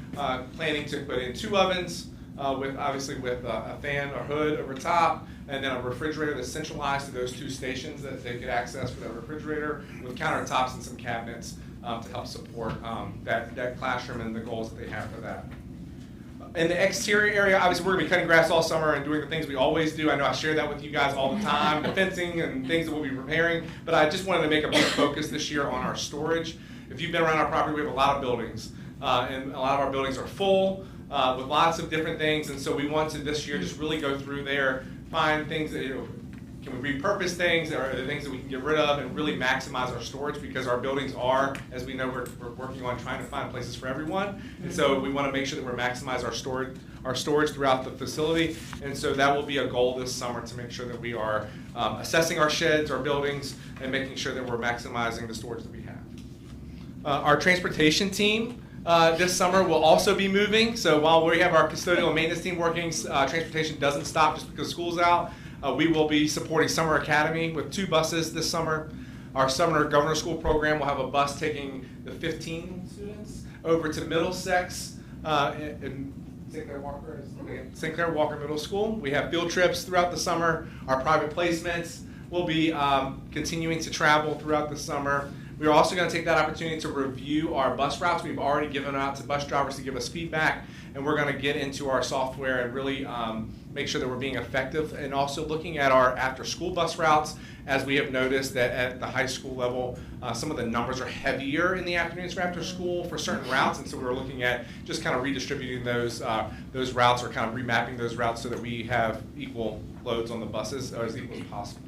planning to put in 2 ovens with a fan or hood over top, and then a refrigerator that's centralized to those 2 stations that they could access for that refrigerator, with countertops and some cabinets to help support that classroom and the goals that they have for that. In the exterior area, obviously, we're going to be cutting grass all summer and doing the things we always do. I know I share that with you guys all the time, the fencing and things that we'll be repairing. But I just wanted to make a big focus this year on our storage. If you've been around our property, we have a lot of buildings. And a lot of our buildings are full with lots of different things. And so we want to this year just really go through there, find things that, can we repurpose things, or are there things that we can get rid of, and really maximize our storage, because our buildings are, as we know, we're working on trying to find places for everyone. And so we want to make sure that we're maximize our storage throughout the facility. And so that will be a goal this summer, to make sure that we are assessing our sheds, our buildings, and making sure that we're maximizing the storage that we have. Our transportation team this summer will also be moving. So while we have our custodial and maintenance team working, transportation doesn't stop just because school's out. We will be supporting Summer Academy with 2 buses this summer. Our Summer Governor School program will have a bus taking the 15 students over to Middlesex in St. Clair Walker Middle School. We have field trips throughout the summer. Our private placements will be continuing to travel throughout the summer. We are also going to take that opportunity to review our bus routes. We've already given out to bus drivers to give us feedback, and we're going to get into our software and really make sure that we're being effective, and also looking at our after-school bus routes, as we have noticed that at the high school level, some of the numbers are heavier in the afternoons for after school for certain routes, and so we're looking at just kind of redistributing those routes, or kind of remapping those routes so that we have equal loads on the buses, or as equal as possible.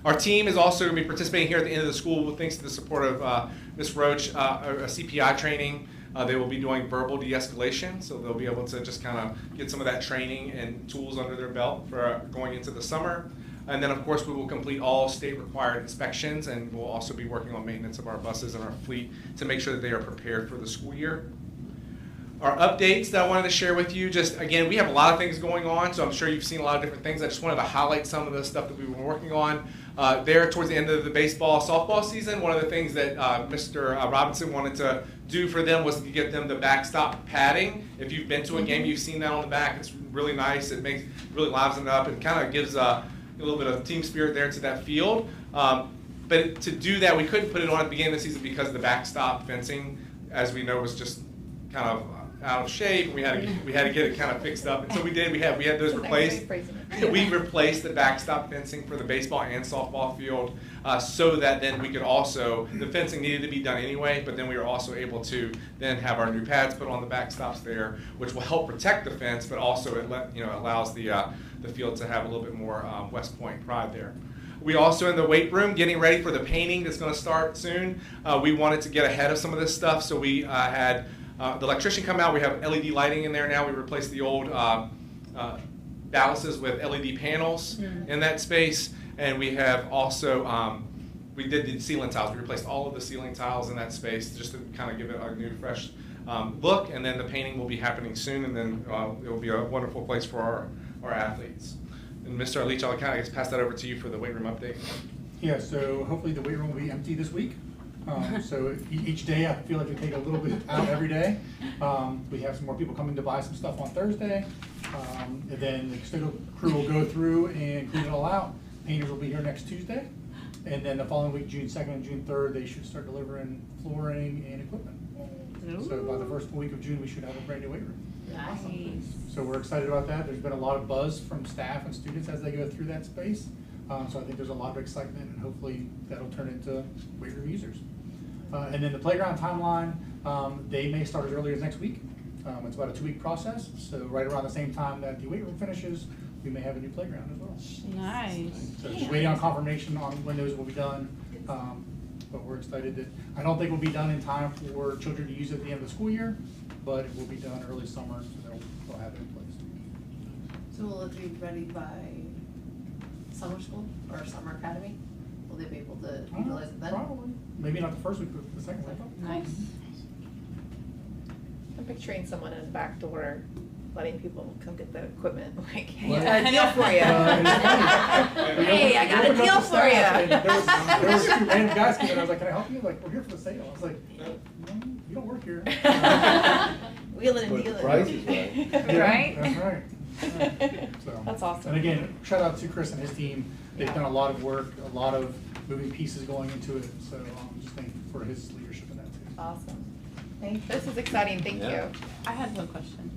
Our team is also going to be participating here at the end of the school, thanks to the support of Ms. Roach, a CPI training. They will be doing verbal de-escalation, so they'll be able to just kind of get some of that training and tools under their belt for going into the summer. And then, of course, we will complete all state-required inspections, and we'll also be working on maintenance of our buses and our fleet to make sure that they are prepared for the school year. our updates that I wanted to share with you. Just again, we have a lot of things going on, so I'm sure you've seen a lot of different things. I just wanted to highlight some of the stuff that we've been working on. There towards the end of the baseball, softball season, one of the things that Mr. Robinson wanted to do for them was to get them the backstop padding. If you've been to a game, you've seen that on the back. It's really nice. It really livens it up and kind of gives a little bit of team spirit there to that field. But to do that, we couldn't put it on at the beginning of the season because the backstop fencing, as we know, was just kind of out of shape, and we had to get it kind of fixed up. And so we did. We had those replaced. We replaced the backstop fencing for the baseball and softball field, so that then we could also, the fencing needed to be done anyway, but then we were also able to then have our new pads put on the backstops there, which will help protect the fence, but also it allows the field to have a little bit more West Point pride there. We also in the weight room getting ready for the painting that's going to start soon. We wanted to get ahead of some of this stuff, so we had the electrician come out. We have LED lighting in there now. We replaced the old ballasts with LED panels in that space, and we have also we did the ceiling tiles. We replaced all of the ceiling tiles in that space just to kind of give it a new, fresh look. And then the painting will be happening soon, and then it will be a wonderful place for our athletes. And Mr. Leach, I'll kind of pass that over to you for the weight room update. Yeah, so hopefully the weight room will be empty this week. So each day I feel like we take a little bit out every day. We have some more people coming to buy some stuff on Thursday. And then the custodial crew will go through and clean it all out. Painters will be here next Tuesday. And then the following week, June 2nd and June 3rd, they should start delivering flooring and equipment. So by the first week of June, we should have a brand new weight room. Nice. So we're excited about that. There's been a lot of buzz from staff and students as they go through that space. So I think there's a lot of excitement, and hopefully that'll turn into weight room users. And then the playground timeline, they may start as early as next week. It's about a 2-week process. So right around the same time that the weight room finishes, we may have a new playground as well. Nice. So just waiting on confirmation on when those will be done. But we're excited that, I don't think it will be done in time for children to use it at the end of the school year, but it will be done early summer, so they'll have it in place. So will it be ready by summer school or summer academy? Will they be able to utilize it then? Probably. Maybe not the first week, but the second week. Nice. I'm picturing someone in the back door letting people come get the equipment, like, hey, Well, I got a deal for you. Hey, I got a deal for you. There was 2 random guys came in, I was like, can I help you? Like, we're here for the sale. I was like, no, you don't work here. Wheeling and But the dealing. price is right. Yeah, Right? That's right. So, That's awesome. And again, shout out to Chris and his team. They've done a lot of work, a lot of moving pieces going into it. So just thank you for his leadership in that too. Awesome. Thank you. This is exciting, thank Yeah. you. I had one question.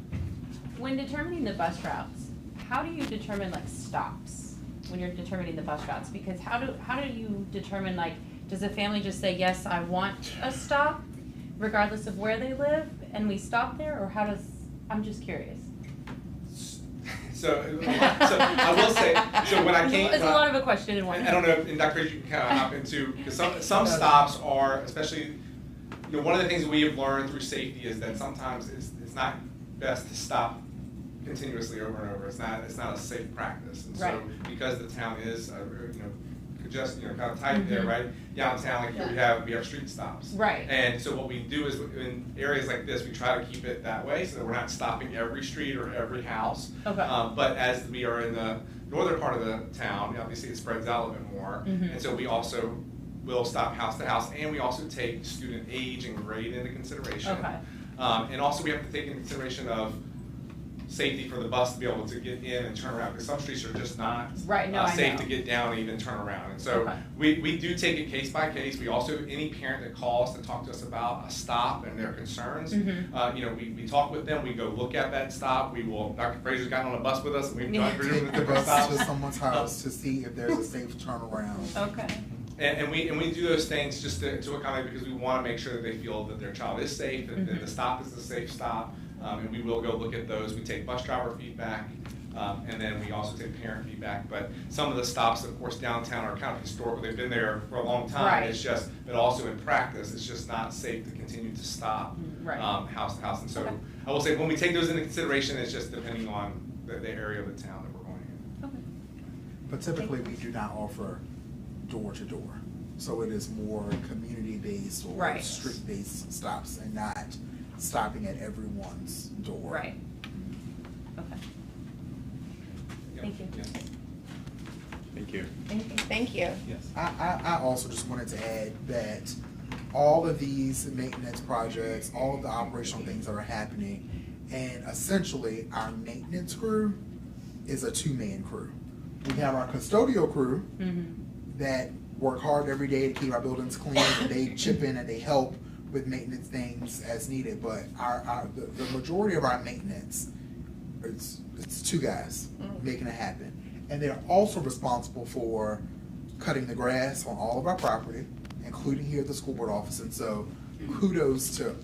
When determining the bus routes, how do you determine like stops when you're determining the bus routes? Because how do you determine, like, does a family just say, yes, I want a stop regardless of where they live, and we stop there, or how does, I'm just curious. So I will say, so when I came, It's a lot of a question in one. I don't know, and Dr. Page, you can kind of hop into, because some stops are, especially, one of the things that we have learned through safety is that sometimes it's not best to stop continuously over and over. It's not a safe practice. And so Right. because the town is, congested, kind of tight there, right? Downtown, like here we have street stops. Right. And so what we do is in areas like this, we try to keep it that way so that we're not stopping every street or every house. Okay. But as we are in the northern part of the town, obviously it spreads out a little bit more. Mhm. And so we also will stop house to house, and we also take student age and grade into consideration. Okay. And also we have to take into consideration of safety for the bus to be able to get in and turn around, because some streets are just not Right, no, I safe know. to get down and even turn around. And so Okay. we do take it case by case. We also, any parent that calls to talk to us about a stop and their concerns, Mhm. we talk with them, we go look at that stop. We will, Dr. Frazier's gotten on a bus with us, and we've Yeah. gone through Take the different bus stops. to someone's house to see if there's a safe turnaround. Okay. And we do those things just to accommodate, because we want to make sure that they feel that their child is safe, and that the stop is a safe stop. And we will go look at those. We take bus driver feedback, and then we also take parent feedback. But some of the stops, of course, downtown are kind of historical. They've been there for a long time. Right. It's just, but also in practice, it's just not safe to continue to stop Right. house to house. And so Okay. I will say, when we take those into consideration, it's just depending on the area of the town that we're going in. Okay. But typically, we do not offer door to door. So it is more community-based or Right. street-based stops, and not stopping at everyone's door. Right. Okay. Thank you. Thank you. Thank you. Yes. I also just wanted to add that all of these maintenance projects, all of the operational things that are happening, and essentially our maintenance crew is a two-man crew. We have our custodial crew that work hard every day to keep our buildings clean, and they chip in and they help with maintenance things as needed. But the majority of our maintenance, it's two guys making it happen. And they're also responsible for cutting the grass on all of our property, including here at the school board office. And so kudos to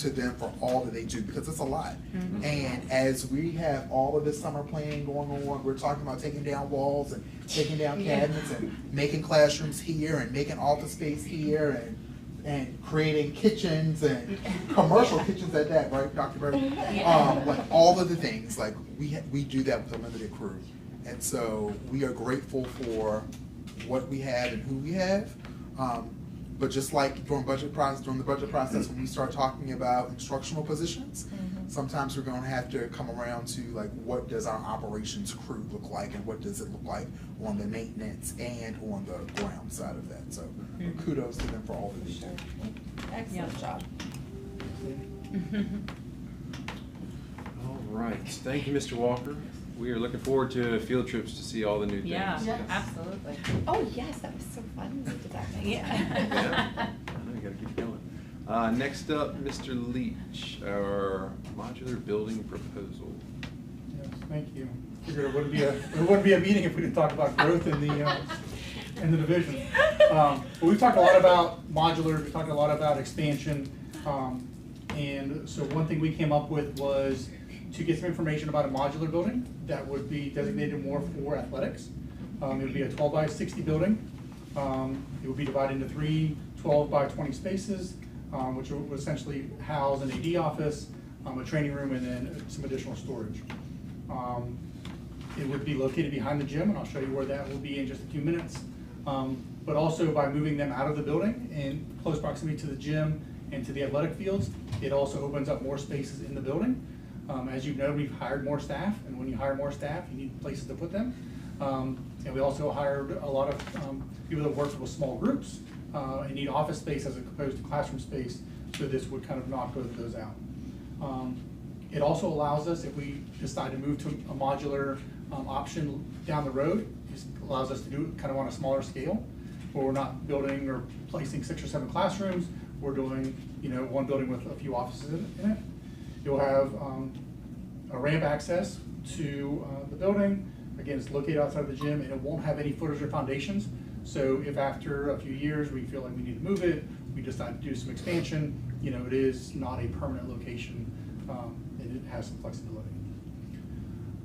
them for all that they do, because it's a lot. And as we have all of this summer planning going on, we're talking about taking down walls and taking down cabinets and making classrooms here and making office space here and creating kitchens and commercial kitchens at that, right, Dr. Berry? Like all of the things, like we do that with a limited crew. And so we are grateful for what we have and who we have. But just like during the budget process, when we start talking about instructional positions, sometimes we're going to have to come around to like, what does our operations crew look like, and what does it look like on the maintenance and on the ground side of that. So kudos to them for all that they do. Excellent job. All right. Thank you, Mr. Walker. We are looking forward to field trips to see all the new things. Yeah, absolutely. Oh, yes, that was so fun. We did that. Yeah. I know, you gotta keep going. Next up, Mr. Leach, our modular building proposal. Yes, thank you. Figured it wouldn't be a meeting if we didn't talk about growth in the division. But we've talked a lot about modular, we've talked a lot about expansion. And so one thing we came up with was to get some information about a modular building that would be designated more for athletics. It would be a 12 by 60 building. It would be divided into 3 12 by 20 spaces, which would essentially house an AD office, a training room, and then some additional storage. It would be located behind the gym, and I'll show you where that will be in just a few minutes. But also by moving them out of the building in close proximity to the gym and to the athletic fields, it also opens up more spaces in the building. As you know, we've hired more staff, and when you hire more staff, you need places to put them. And we also hired a lot of people that work with small groups and need office space as opposed to classroom space, so this would kind of knock both of those out. It also allows us, if we decide to move to a modular option down the road, it allows us to do it kind of on a smaller scale, where we're not building or placing 6 or 7 classrooms. We're doing, one building with a few offices in it. You'll have a ramp access to the building. Again, it's located outside of the gym, and it won't have any footers or foundations. So if after a few years we feel like we need to move it, we decide to do some expansion, it is not a permanent location, and it has some flexibility.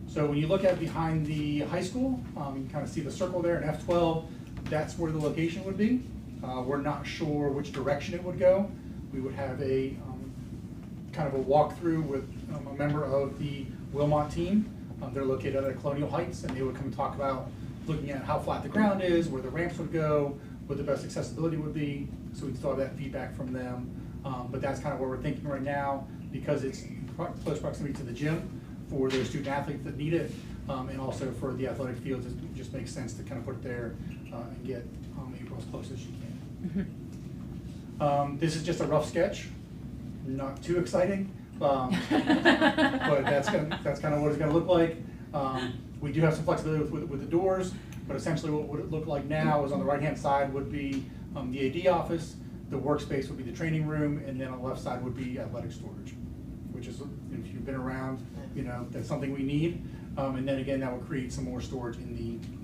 So when you look at behind the high school, you can kind of see the circle there in F12. That's where the location would be. We're not sure which direction it would go. We would have a kind of a walkthrough with a member of the Wilmot team. They're located at Colonial Heights, and they would come and talk about looking at how flat the ground is, where the ramps would go, what the best accessibility would be. So we'd still have that feedback from them. But that's kind of what we're thinking right now, because it's in close proximity to the gym for those student athletes that need it, and also for the athletic fields. It just makes sense to kind of put it there and get April as close as you can. This is just a rough sketch. Not too exciting, but that's kind of what it's going to look like. We do have some flexibility with the doors, but essentially what would it look like now is on the right-hand side would be the AD office, the workspace would be the training room, and then on the left side would be athletic storage, which is, if you've been around, that's something we need. And then again, that would create some more storage in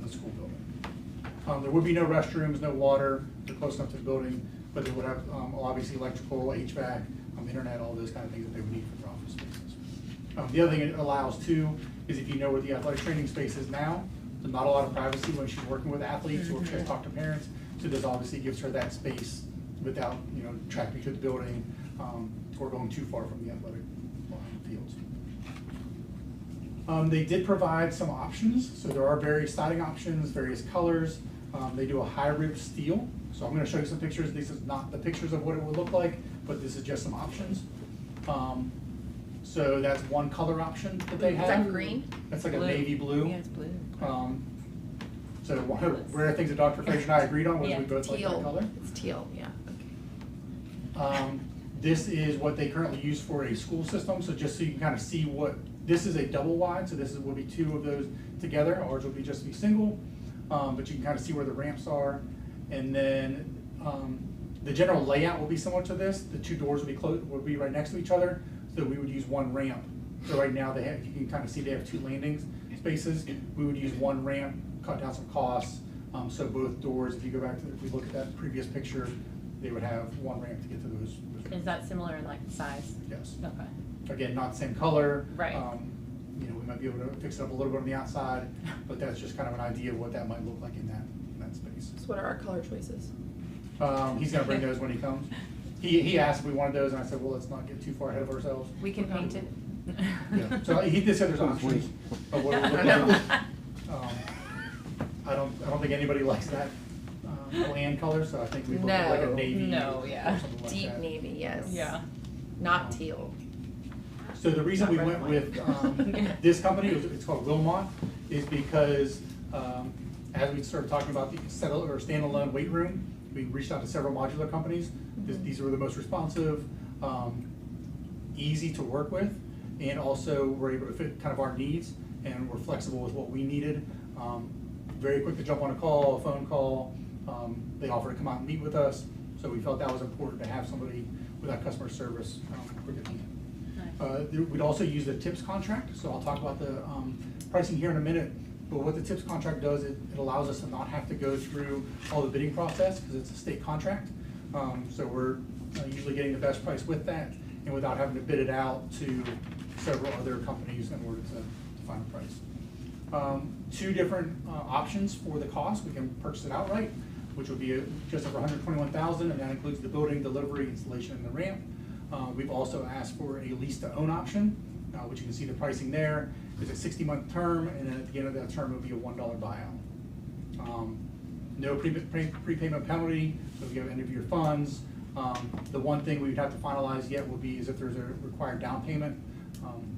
the school building. There would be no restrooms, no water. They're close enough to the building, but they would have obviously electrical, HVAC, internet, all those kind of things that they would need for their office spaces. The other thing it allows too is if you know where the athletic training space is now, there's not a lot of privacy when she's working with athletes or she has to talk to parents. So this obviously gives her that space without tracking to the building or going too far from the athletic fields. They did provide some options, so there are various siding options, various colors. They do a high-rib steel. So I'm going to show you some pictures. This is not the pictures of what it would look like, but this is just some options. So that's one color option that they Is have. that green? That's like a Blue. navy blue. Yeah, it's blue. So one of the rare things that Dr. Fraser and I agreed on was Yeah. we both like that Teal. color. It's teal, yeah. This is what they currently use for a school system, so just so you can kind of see what, this is a double wide, so this will be two of those together, ours will be just be single, but you can kind of see where the ramps are. And then, the general layout will be similar to this, the two doors will be right next to each other, so we would use one ramp. So right now they have, you can kind of see they have two landing spaces, we would use one ramp, cut down some costs. So both doors, if you go back to, if we look at that previous picture, they would have one ramp to get to those. Is that similar in like size? Yes. Okay. Again, not the same color. Right. You know, we might be able to fix it up a little bit on the outside, but that's just kind of an idea of what that might look like in that space. So what are our color choices? He's gonna bring those when he comes. He asked if we wanted those, and I said, well, let's not get too far ahead of ourselves. We can paint it. Yeah, so he did say there's options of what it would look like. I don't think anybody likes that bland color, so I think we look at like a No. navy. No, yeah. or something like Deep that. navy, yes. Yeah. Not teal. So the reason we Not went red and with this company, it's called Wilmot, is because as we started talking about the standalone weight room, we reached out to several modular companies. These were the most responsive, easy to work with, and also were able to fit kind of our needs, and were flexible with what we needed. Very quick to jump on a call, a phone call. They offered to come out and meet with us, so we felt that was important to have somebody with that customer service quick at hand. We'd also use the TIPS contract, so I'll talk about the pricing here in a minute. But what the TIPS contract does, it allows us to not have to go through all the bidding process, because it's a state contract. So we're usually getting the best price with that, and without having to bid it out to several other companies in order to find a price. Two different options for the cost. We can purchase it outright, which would be just over $121,000, and that includes the building, delivery, installation, and the ramp. We've also asked for a lease-to-own option, which you can see the pricing there. It's a 60-month term, and then at the end of that term, it will be a $1 buyout. No prepayment penalty, so if you have any of your funds. The one thing we would have to finalize yet would be is if there's a required down payment,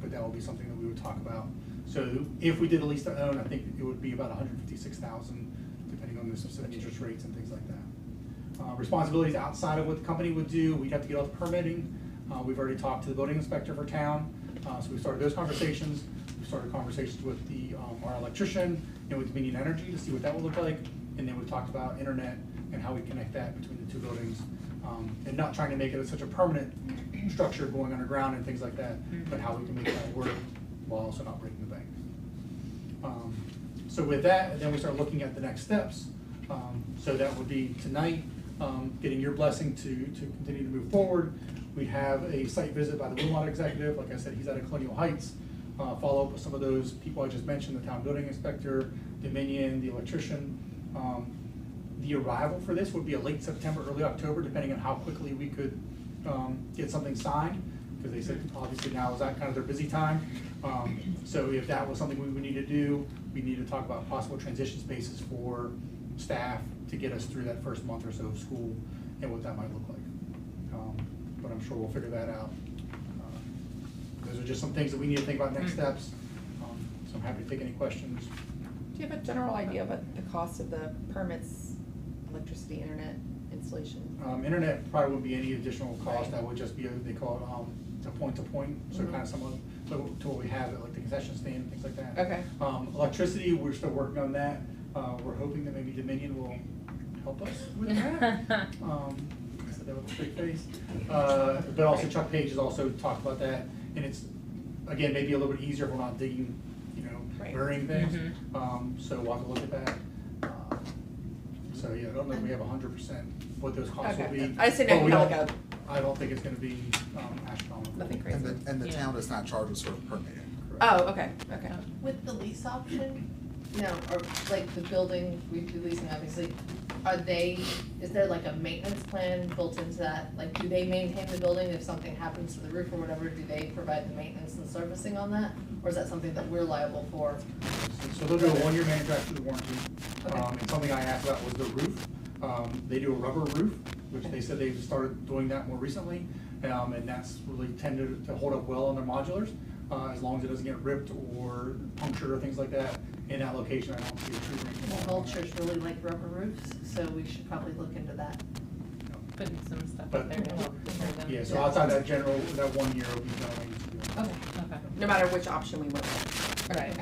but that will be something that we would talk about. So if we did a lease-to-own, I think it would be about $156,000, depending on the specific interest rates and things like that. Responsibilities outside of what the company would do, we'd have to get all the permitting. We've already talked to the building inspector for town, so we started those conversations. We started conversations with our electrician and with Dominion Energy to see what that would look like. And then we talked about internet and how we connect that between the two buildings. And not trying to make it such a permanent structure going underground and things like that, but how we can make that work while also not breaking the bank. So with that, then we start looking at the next steps. So that would be tonight, getting your blessing to continue to move forward. We have a site visit by the Wilmot executive. Like I said, he's out of Colonial Heights. Follow up with some of those people I just mentioned, the town building inspector, Dominion, the electrician. The arrival for this would be a late September, early October, depending on how quickly we could get something signed, because they said obviously now is that kind of their busy time. So if that was something we would need to do, we need to talk about possible transition spaces for staff to get us through that first month or so of school and what that might look like. But I'm sure we'll figure that out. Those are just some things that we need to think about next steps. So I'm happy to take any questions. Do you have a general idea about the cost of the permits, electricity, internet, installation? Internet probably wouldn't be any additional cost. That would just be, they call it a point-to-point, so kind of similar to what we have at like the concession stand and things like that. Okay. Electricity, we're still working on that. We're hoping that maybe Dominion will help us with that. I said that with a straight face. But also Chuck Page has also talked about that, and it's, again, maybe a little bit easier if we're not digging, burying things. So we'll have to look at that. So yeah, I don't know if we have 100% what those costs will be. I see but we like don't- I don't think it's gonna be astronomical. Nothing crazy. And the Yeah. town does not charge us for permitting. Oh, okay, okay. With the lease option, or like the building we'd be leasing, obviously, is there like a maintenance plan built into that? Like, do they maintain the building if something happens to the roof or whatever? Do they provide the maintenance and servicing on that? Or is that something that we're liable for? So they'll do a one-year manufacturer's warranty. Okay. And something I asked about was the roof. They do a rubber roof, which they said they've started doing that more recently. And that's really tended to hold up well on their modulars, as long as it doesn't get ripped or punctured or things like that. In that location, I don't see a tree or anything. Well, vultures really like rubber roofs, so we should probably look into that. Putting some stuff But- up there to help deter them. Yeah, so outside that general, that 1 year, it'll be done. Okay. No matter which option we went with. Right.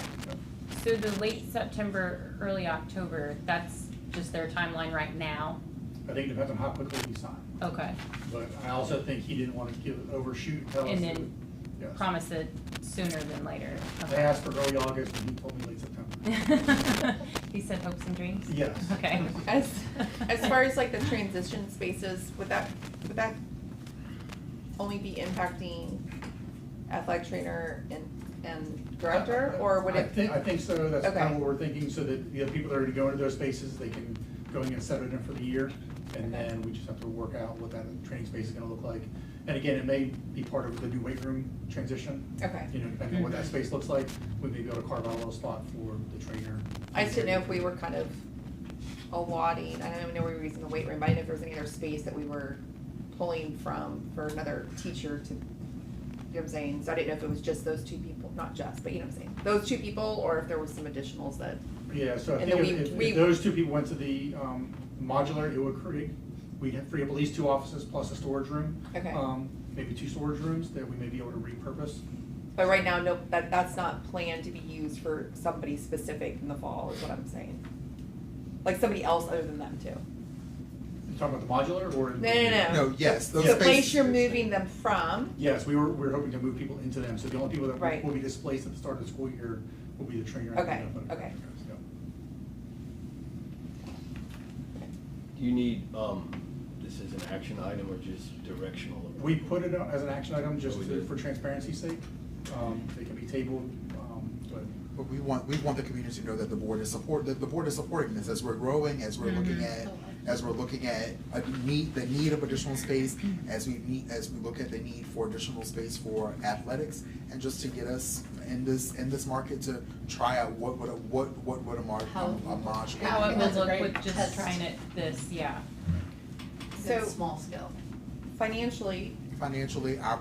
So the late September, early October, that's just their timeline right now? I think it depends on how quickly we sign. Okay. But I also think he didn't want to give it overshoot and tell us. And that- then yes. promise it sooner than later? They asked for early August, and he told me late September. He said hopes and dreams? Yes. Okay. As far as like the transition spaces, would that only be impacting athletic trainer and director, or would it? I think so, that's kind Okay. of what we're thinking, so that the people that are gonna go into those spaces, they can go in and set it in for the year. And then we just have to work out what that training space is gonna look like. And again, it may be part of the new weight room transition. Okay. You know, depending on what that space looks like, we may be able to carve out a little spot for the trainer. I just didn't know if we were kind of allotting, I don't even know we were using the weight room, but I didn't know if there was any other space that we were pulling from for another teacher to, you know what I'm saying? So I didn't know if it was just those two people, not just, but you know what I'm saying? Those two people, or if there was some additionals that, Yeah, so I And think then if those two people went to the modular, it would create, we'd have free up at least 2 offices plus a storage room. Okay. Maybe 2 storage rooms that we may be able to repurpose. but right now, no, that's not planned to be used for somebody specific in the fall, is what I'm saying. Like somebody else other than them too. You talking about the modular or? No. No, yes, those The place spaces. you're moving them from, Yes, we're hoping to move people into them, so the only people that Right. will be displaced at the start of the school year will be the trainer. Okay, okay. Do you need, this as an action item or just directional? We put it as an action item just Oh, we did. for transparency's sake. It can be tabled, but But we want the community to know that the board is supporting this as we're growing, as we're looking at the need of additional space, as we look at the need for additional space for athletics, and just to get us in this market to try out what would a module. How it That's would a look great with just test. trying it this, yeah. So- It's small scale. financially, Financially, our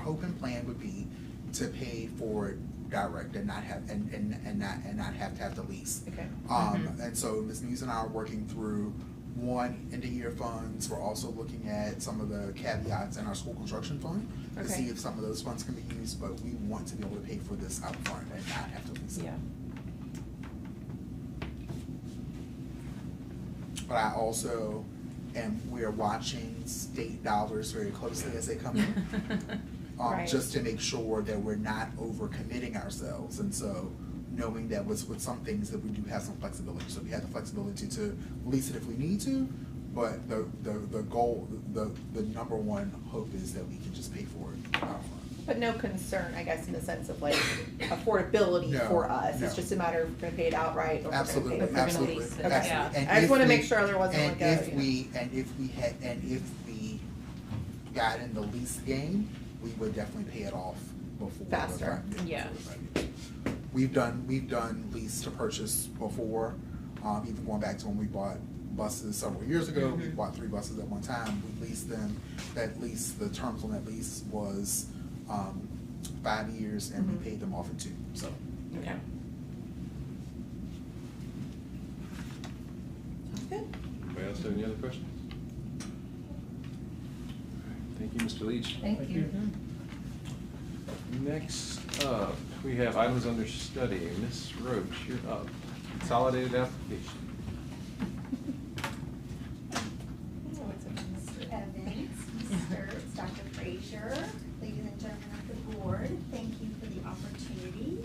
hope and plan would be to pay for it direct and not have not have to have the lease. okay. And so Ms. Muse and I are working through end of year funds. We're also looking at some of the caveats in our school construction fund to Okay. see if some of those funds can be used, but we want to be able to pay for this up front and not have to lease it. Yeah. But I also we're watching state dollars very closely as they come in. Right. Just to make sure that we're not over-committing ourselves, and so knowing that with some things that we do have some flexibility, so we have the flexibility to lease it if we need to, but the goal, the number one hope is that we can just pay for it upfront. But no concern, I guess, in the sense of like affordability No, for us, it's no. just a matter of if we're gonna pay it outright or if we're Absolutely, gonna pay it. absolutely, lease it. Okay. absolutely. And I just if wanna we- make sure there wasn't like a, And you know. if we got in the lease game, we would definitely pay it off before. the Faster. fact- Yeah. We've done lease to purchase before, even going back to when we bought buses several years ago. We bought 3 buses at one time, we leased them. That lease, the terms on that lease was 5 years, and we paid them off in 2, so. Okay. Sounds good. Anybody else have any other questions? Thank you, Mr. Leach. Thank you. Next up, we have items under study. Ms. Roach, you're up. Consolidated application. Mr. Evans, Mr. Dr. Frazier, ladies and gentlemen of the board, thank you for the opportunity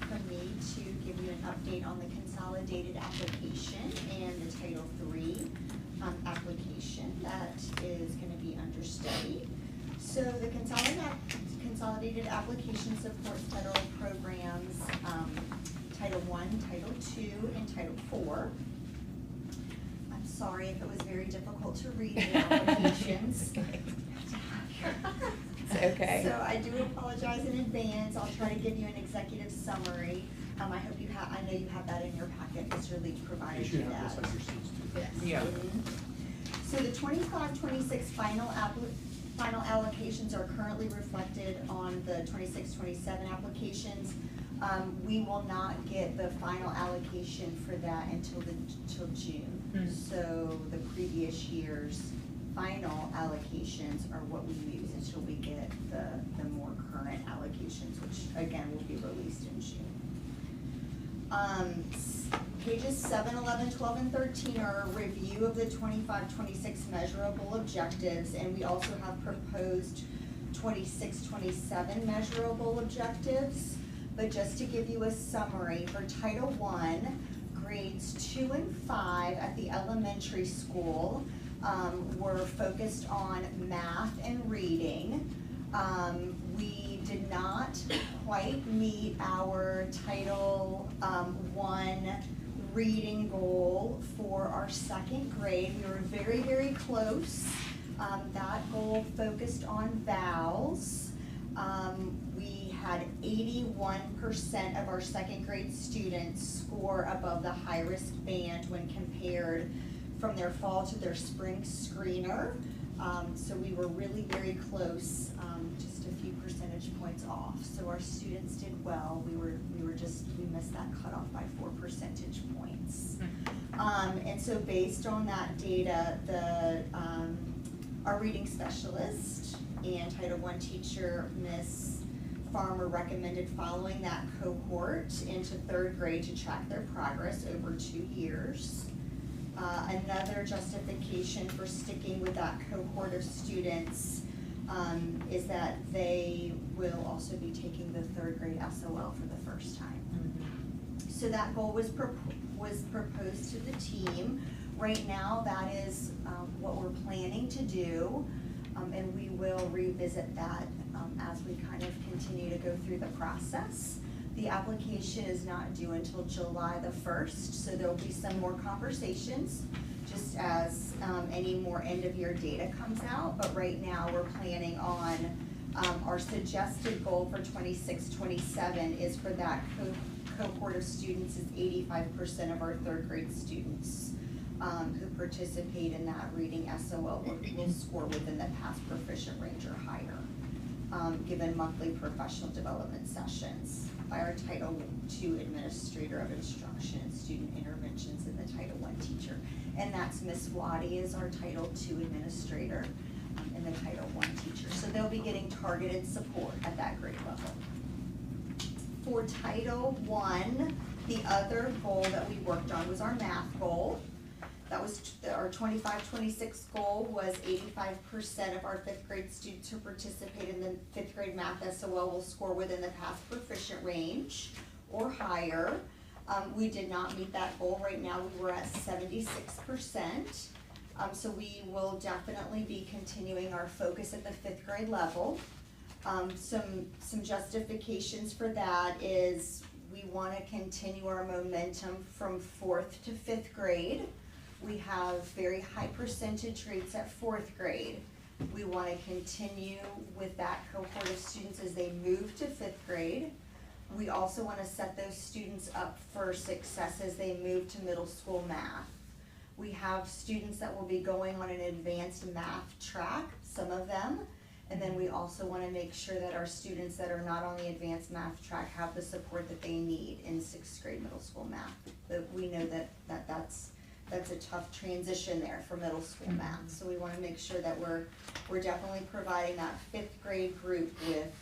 for me to give you an update on the consolidated application and the Title III application that is going to be under study. So the consolidated application supports federal programs, Title I, Title II, and Title IV. I'm sorry if it was very difficult to read the applications. It's okay. So I do apologize in advance. I'll try to give you an executive summary. I hope you have, I know you have that in your packet, Mr. Leach you provided you should have that. this like your seats too. Yes. Yeah. So the 25-26 final final allocations are currently reflected on the 26-27 applications. We will not get the final allocation for that until June. So the previous year's final allocations are what we use until we get the more current allocations, which again will be released in June. Pages 7, 11, 12, and 13 are a review of the 25-26 measurable objectives, and we also have proposed 26-27 measurable objectives. But just to give you a summary, for Title I, grades 2 and 5 at the elementary school were focused on math and reading. We did not quite meet our Title I reading goal for our second grade. We were very, very close. That goal focused on vowels. We had 81% of our second grade students score above the high risk band when compared from their fall to their spring screener. So we were really very close, just a few percentage points off. So our students did well. We missed that cutoff by 4 percentage points. And so based on that data, our reading specialist and Title I teacher, Miss Farmer, recommended following that cohort into third grade to track their progress over 2 years. Another justification for sticking with that cohort of students is that they will also be taking the third grade SOL for the first time. So that goal was proposed to the team. Right now, that is what we're planning to do, and we will revisit that as we kind of continue to go through the process. The application is not due until July the 1st, so there'll be some more conversations just as any more end-of-year data comes out. But right now, we're planning on our suggested goal for 26-27 is for that cohort of students is 85% of our third grade students who participate in that reading SOL will score within the past proficient range or higher, given monthly professional development sessions by our Title II Administrator of Instruction and Student Interventions and the Title I teacher. And that's Miss Waddy is our Title II Administrator and the Title I teacher. So they'll be getting targeted support at that grade level. For Title I, the other goal that we worked on was our math goal. That was our 25-26 goal was 85% of our fifth grade students who participate in the fifth grade math SOL will score within the past proficient range or higher. We did not meet that goal. Right now we were at 76%. So we will definitely be continuing our focus at the fifth grade level. Some justifications for that is we want to continue our momentum from 4th to 5th grade. We have very high percentage rates at 4th grade. We want to continue with that cohort of students as they move to 5th grade. We also want to set those students up for success as they move to middle school math. We have students that will be going on an advanced math track, some of them, and then we also want to make sure that our students that are not on the advanced math track have the support that they need in 6th grade middle school math. But we know that's a tough transition there for middle school math. So we want to make sure that we're definitely providing that 5th grade group with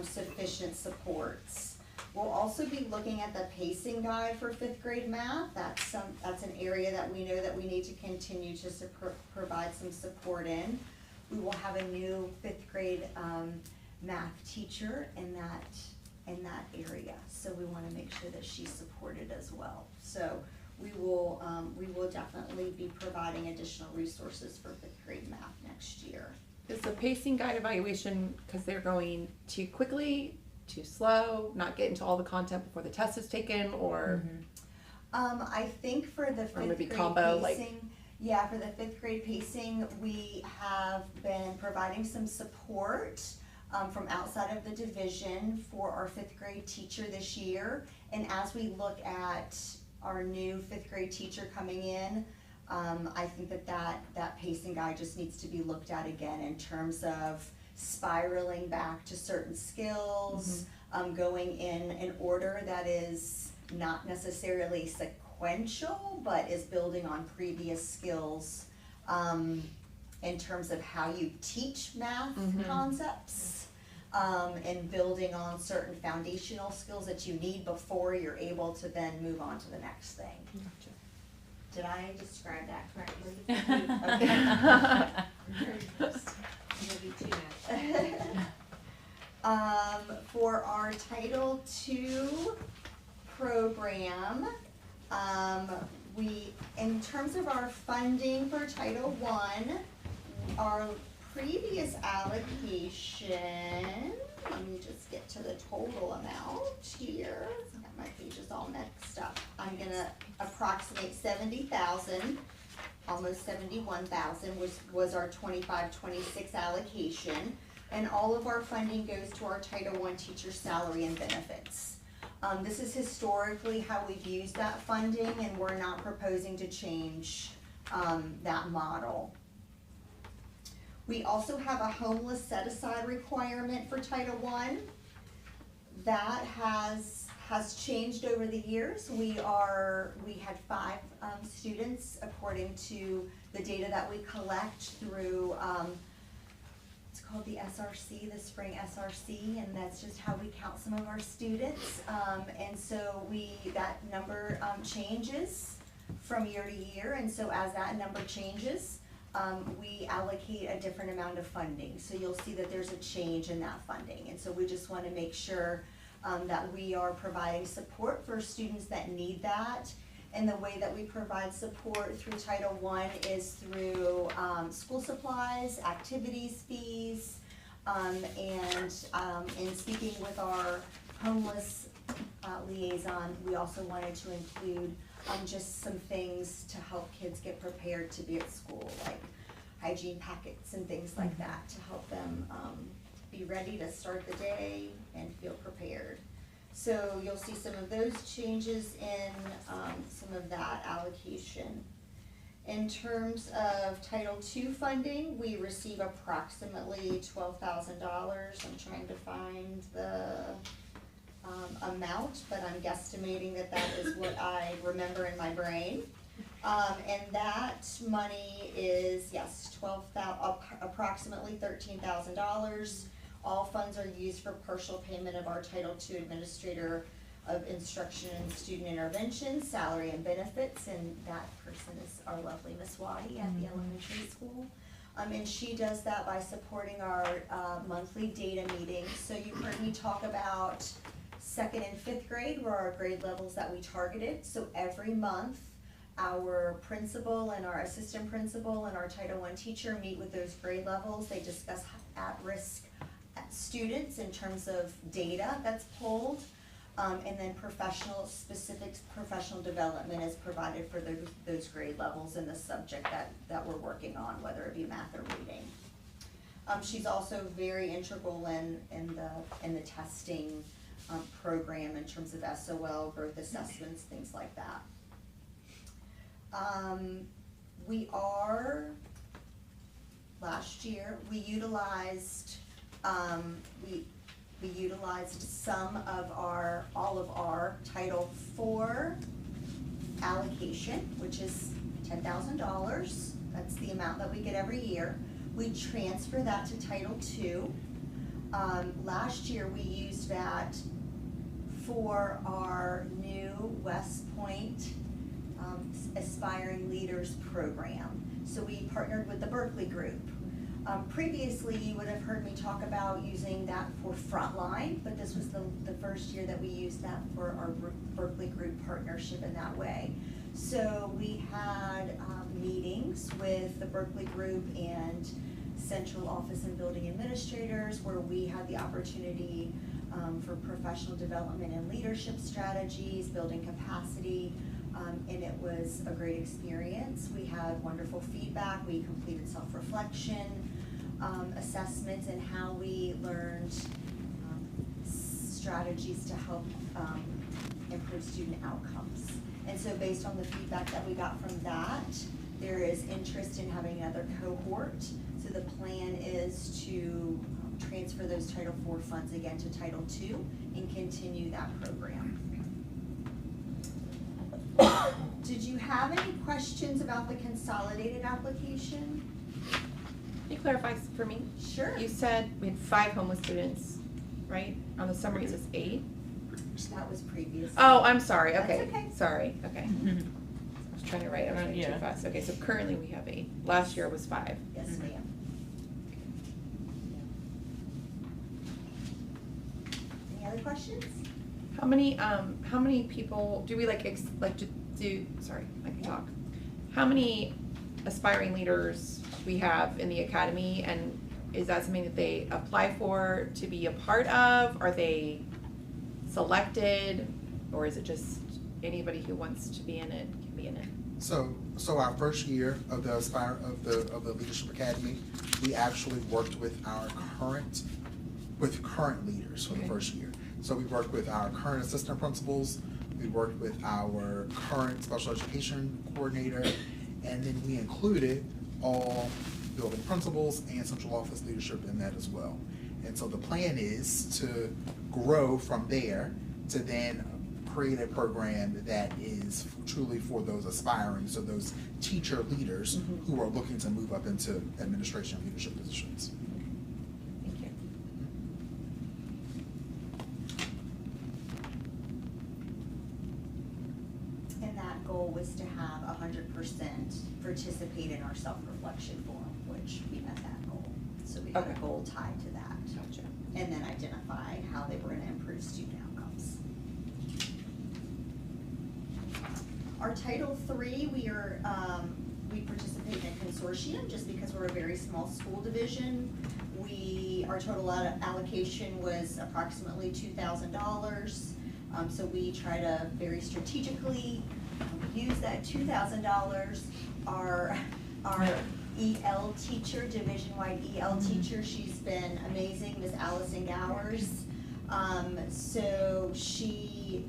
sufficient supports. We'll also be looking at the pacing guide for 5th grade math. That's an area that we know that we need to continue to provide some support in. We will have a new 5th grade math teacher in that area. So we want to make sure that she's supported as well. So we will definitely be providing additional resources for 5th grade math next year. Is the pacing guide evaluation because they're going too quickly, too slow, not get into all the content before the test is taken, or? I think for the 5th maybe grade combo, pacing, yeah, for the 5th grade pacing, we have been providing some support from outside of the division for our 5th grade teacher this year. And as we look at our new 5th grade teacher coming in, I think that pacing guide just needs to be looked at again in terms of spiraling back to certain skills, going in an order that is not necessarily sequential, but is building on previous skills, in terms of how you teach math concepts, and building on certain foundational skills that you need before you're able to then move on to the next thing. Did I describe that correctly? Okay. For our Title II program, in terms of our funding for Title I, our previous allocation, let me just get to the total amount here. My page is all mixed up. I'm gonna approximate 70,000, almost 71,000 was our 25-26 allocation, and all of our funding goes to our Title I teacher salary and benefits. This is historically how we've used that funding, and we're not proposing to change that model. We also have a homeless set-aside requirement for Title I. That has changed over the years. We had 5 students, according to the data that we collect through, it's called the SRC, the Spring SRC, and that's just how we count some of our students. And so that number changes from year to year, and so as that number changes, we allocate a different amount of funding. So you'll see that there's a change in that funding, and so we just want to make sure that we are providing support for students that need that. And the way that we provide support through Title I is through school supplies, activities fees, and in speaking with our homeless liaison, we also wanted to include just some things to help kids get prepared to be at school, like hygiene packets and things like that, to help them be ready to start the day and feel prepared. So you'll see some of those changes in some of that allocation. In terms of Title II funding, we receive approximately $12,000. I'm trying to find the amount, but I'm guesstimating that is what I remember in my brain. And that money is, yes, approximately $13,000. All funds are used for partial payment of our Title II Administrator of Instruction and Student Intervention, salary and benefits, and that person is our lovely Miss Waddy at the elementary school. And she does that by supporting our monthly data meetings. So you heard me talk about 2nd and 5th grade were our grade levels that we targeted. So every month, our principal and our assistant principal and our Title I teacher meet with those grade levels. They discuss at-risk students in terms of data that's pulled, and then specific professional development is provided for those grade levels in the subject that we're working on, whether it be math or reading. She's also very integral in the testing program in terms of SOL, growth assessments, things like that. Last year, we utilized all of our Title IV allocation, which is $10,000. That's the amount that we get every year. We transfer that to Title II. Last year, we used that for our new West Point Aspiring Leaders program. So we partnered with the Berkeley Group. Previously, you would have heard me talk about using that for Frontline, but this was the first year that we used that for our Berkeley Group partnership in that way. So we had meetings with the Berkeley Group and Central Office and Building Administrators, where we had the opportunity for professional development and leadership strategies, building capacity, and it was a great experience. We had wonderful feedback. We completed self-reflection assessments and how we learned strategies to help improve student outcomes. And so based on the feedback that we got from that, there is interest in having another cohort. So the plan is to transfer those Title IV funds again to Title II and continue that program. Did you have any questions about the consolidated application? Can you clarify for me? Sure. You said we had 5 homeless students, right? On the summary it says 8. That was previous. Oh, I'm sorry, That's okay. okay. Sorry, okay. I was trying to write, I was writing too Yeah. fast. Okay, so currently we have 8. Last year was 5. Yes, ma'am. Any other questions? How many people, do we sorry, I can talk. How many aspiring leaders we have in the academy, and is that something that they apply for to be a part of? Are they selected, or is it just anybody who wants to be in it can be in it? So our first year of the Leadership Academy, we actually worked with our current leaders for the first year. So we worked with our current assistant principals, we worked with our current special education coordinator, and then we included all building principals and central office leadership in that as well. And so the plan is to grow from there to then create a program that is truly for those aspiring, so those teacher leaders who are looking to move up into administration and leadership positions. Thank you. And that goal was to have 100% participate in our self-reflection forum, which we met that goal. So we had a Okay. goal tied to that. Gotcha. And then identify how they were gonna improve student outcomes. Our Title III, we participate in a consortium just because we're a very small school division. Our total allocation was approximately $2,000. So we try to very strategically use that $2,000. Our EL teacher, division-wide EL teacher, she's been amazing, Miss Allison Gowers. So she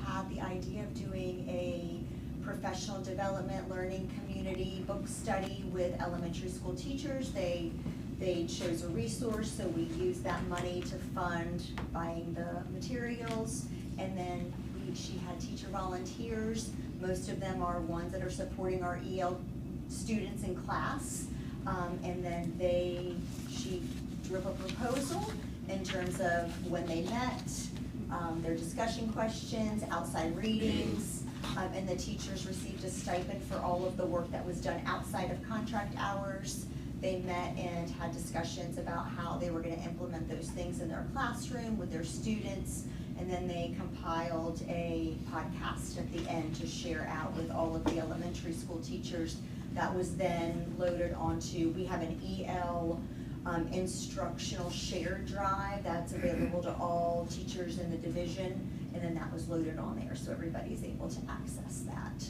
had the idea of doing a professional development learning community book study with elementary school teachers. They chose a resource, so we used that money to fund buying the materials. And then she had teacher volunteers. Most of them are ones that are supporting our EL students in class. And then she drew up a proposal in terms of when they met, their discussion questions, outside readings, and the teachers received a stipend for all of the work that was done outside of contract hours. They met and had discussions about how they were gonna implement those things in their classroom with their students. And then they compiled a podcast at the end to share out with all of the elementary school teachers. That was then loaded onto, we have an EL instructional shared drive that's available to all teachers in the division. And then that was loaded on there, so everybody's able to access that.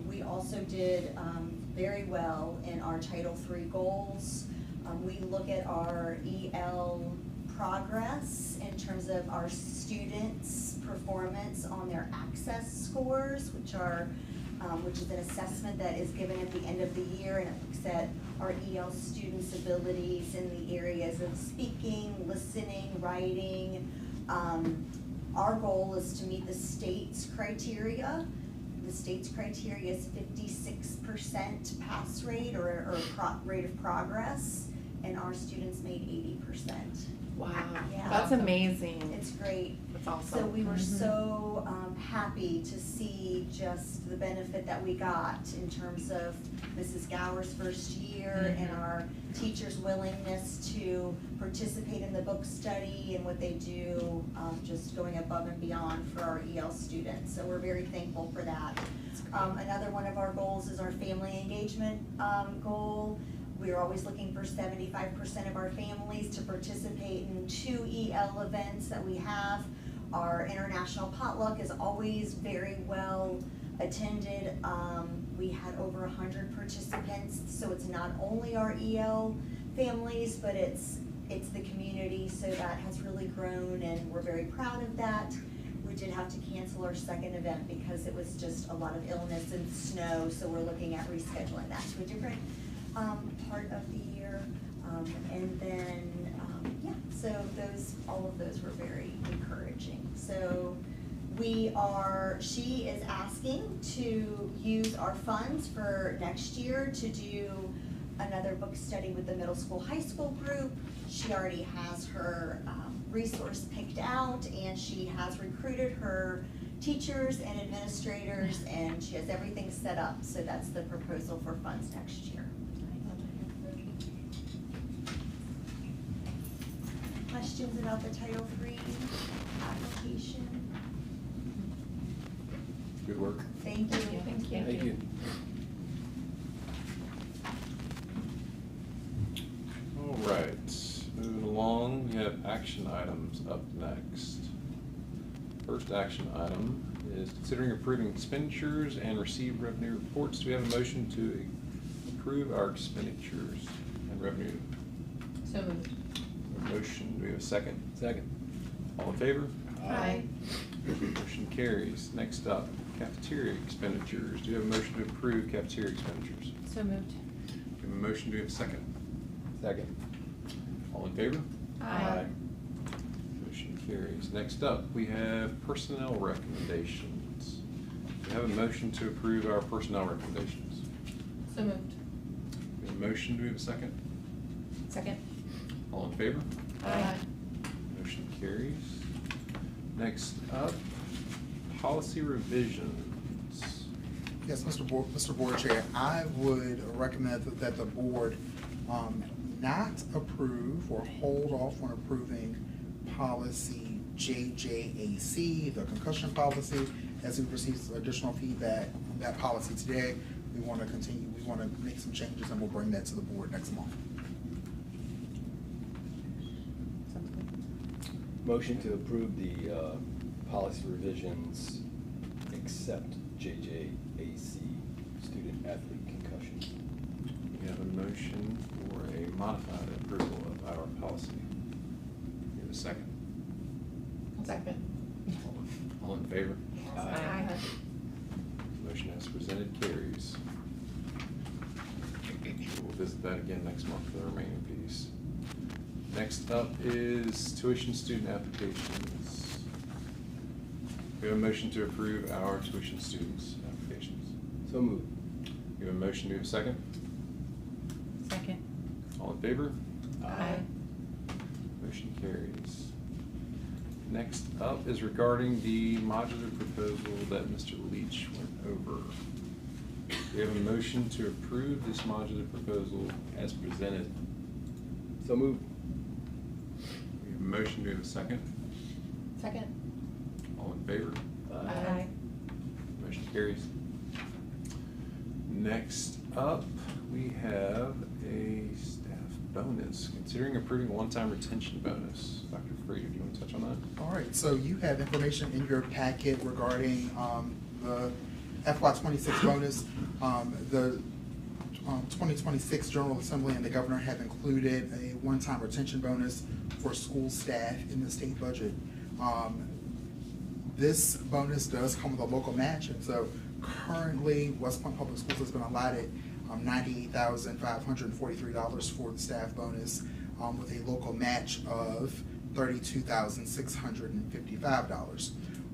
We also did very well in our Title III goals. We look at our EL progress in terms of our students' performance on their access scores, which is an assessment that is given at the end of the year, and it looks at our EL students' abilities in the areas of speaking, listening, writing. Our goal is to meet the state's criteria. The state's criteria is 56% pass rate or rate of progress, and our students made 80%. Wow, Yeah. that's amazing. It's great. That's awesome. So we were so happy to see just the benefit that we got in terms of Mrs. Gower's first year and our teachers' willingness to participate in the book study and what they do, just going above and beyond for our EL students. So we're very thankful for that. Another one of our goals is our family engagement goal. We're always looking for 75% of our families to participate in 2 EL events that we have. Our international potluck is always very well attended. We had over 100 participants, so it's not only our EL families, but it's the community, so that has really grown and we're very proud of that. We did have to cancel our second event because it was just a lot of illness and snow, so we're looking at rescheduling that to a different part of the year. And then, yeah, so all of those were very encouraging. So she is asking to use our funds for next year to do another book study with the middle school, high school group. She already has her resource picked out, and she has recruited her teachers and administrators, and she has everything set up. So that's the proposal for funds next year. Questions about the Title III application? Good work. Thank you. Thank you. Thank you. All right, moving along, we have action items up next. First action item is considering approving expenditures and receive revenue reports. Do we have a motion to approve our expenditures and revenue? So moved. A motion, do we have a second? Second. All in favor? Aye. Motion carries. Next up, cafeteria expenditures. Do you have a motion to approve cafeteria expenditures? So moved. Do we have a motion, do we have a second? Second. All in favor? Aye. Motion carries. Next up, we have personnel recommendations. Do we have a motion to approve our personnel recommendations? So moved. We have a motion, do we have a second? Second. All in favor? Aye. Motion carries. Next up, policy revisions. Yes, Mr. Board Chair, I would recommend that the board not approve or hold off on approving policy JJAC, the concussion policy, as we received additional feedback on that policy today. We want to make some changes, and we'll bring that to the board next month. Motion to approve the policy revisions except JJAC, student athlete concussion. We have a motion for a modified approval of our policy. We have a second. Second. All in favor? Aye. Motion as presented carries. We'll visit that again next month for the remaining piece. Next up is tuition student applications. We have a motion to approve our tuition students applications. So moved. We have a motion, do we have a second? Second. All in favor? Aye. Motion carries. Next up is regarding the modular proposal that Mr. Leach went over. We have a motion to approve this modular proposal as presented. So moved. We have a motion, do we have a second? Second. All in favor? Aye. Motion carries. Next up, we have a staff bonus. Considering approving a one-time retention bonus. Dr. Frazier, do you want to touch on that? All right, so you have information in your packet regarding the FY26 bonus. The 2026 General Assembly and the Governor have included a one-time retention bonus for school staff in the state budget. This bonus does come with a local match, and so currently West Point Public Schools has been allotted $98,543 for the staff bonus, with a local match of $32,655.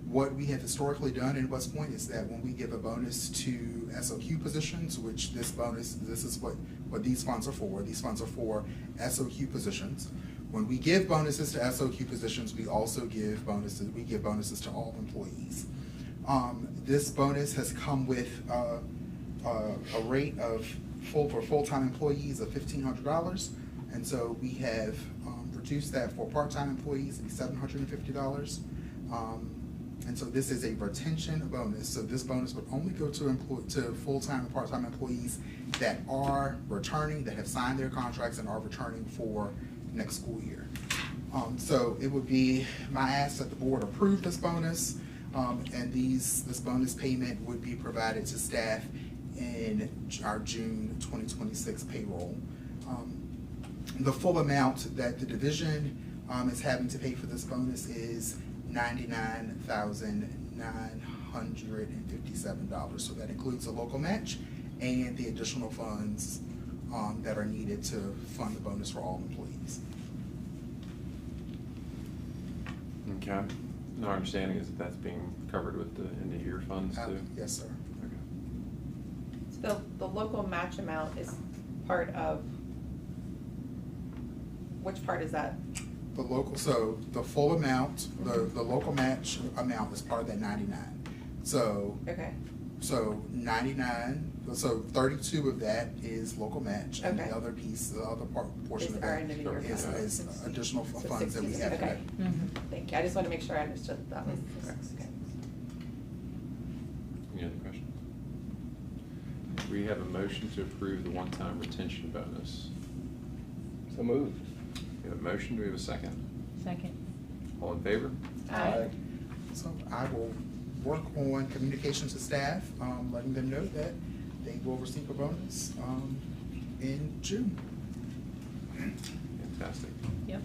What we have historically done in West Point is that when we give a bonus to SOQ positions, which this is what these funds are for. These funds are for SOQ positions. When we give bonuses to SOQ positions, we also give bonuses. We give bonuses to all employees. This bonus has come with a rate of for full-time employees of $1,500, and so we have reduced that for part-time employees to be $750. And so this is a retention bonus. So this bonus would only go to full-time and part-time employees that are returning, that have signed their contracts and are returning for next school year. So it would be my ask that the board approve this bonus, and this bonus payment would be provided to staff in our June 2026 payroll. The full amount that the division is having to pay for this bonus is $99,957. So that includes the local match and the additional funds that are needed to fund the bonus for all employees. Okay. Our understanding is that that's being covered with the end of year funds too? Yes, sir. Okay. So the local match amount is part of, which part is that? The local, so the full amount, the local match amount is part of that 99. So, Okay, so 99, so 32 of that is local match, and Okay. the other piece, the other portion Is of our that end of year is fund. is additional So funds that we 60, have. okay. Mhm. Thank you, I just wanted to make sure I understood that was Mhm. correct, okay. Any other questions? We have a motion to approve the one-time retention bonus. So moved. We have a motion, do we have a second? Second. All in favor? Aye. So I will work on communication to staff, letting them know that they will receive a bonus in June. Fantastic. Yep.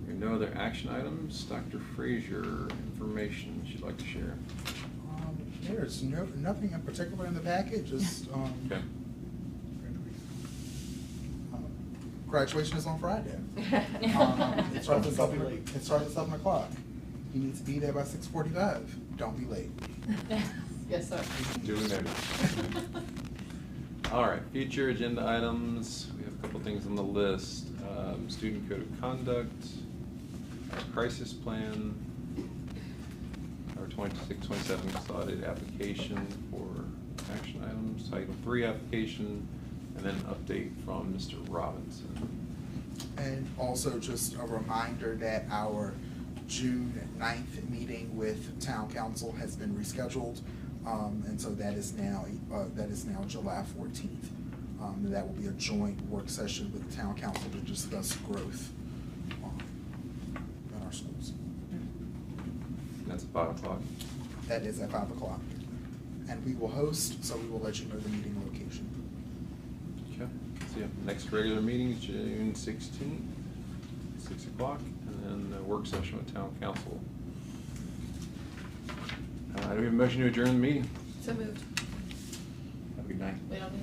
There are no other action items. Dr. Frazier, information she'd like to share. There's nothing in particular in the packet, just Okay. graduation is on Friday. It starts at 7 o'clock. You need to be there by 6:45. Don't be late. Yes, sir. Duly noted. All right, future agenda items. We have a couple things on the list. Student code of conduct, our crisis plan, our 26-27 consolidated application for action items, Title III application, and then an update from Mr. Robinson. And also just a reminder that our June 9th meeting with town council has been rescheduled. And so that is now July 14th. That will be a joint work session with the town council to discuss growth in our schools. That's at 5 o'clock. That is at 5 o'clock. And we will host, so we will let you know the meeting location. Okay, so yeah, next regular meeting is June 16th, 6 o'clock, and then a work session with town council. Do we have a motion to adjourn the meeting? So moved. Have a good night. We don't need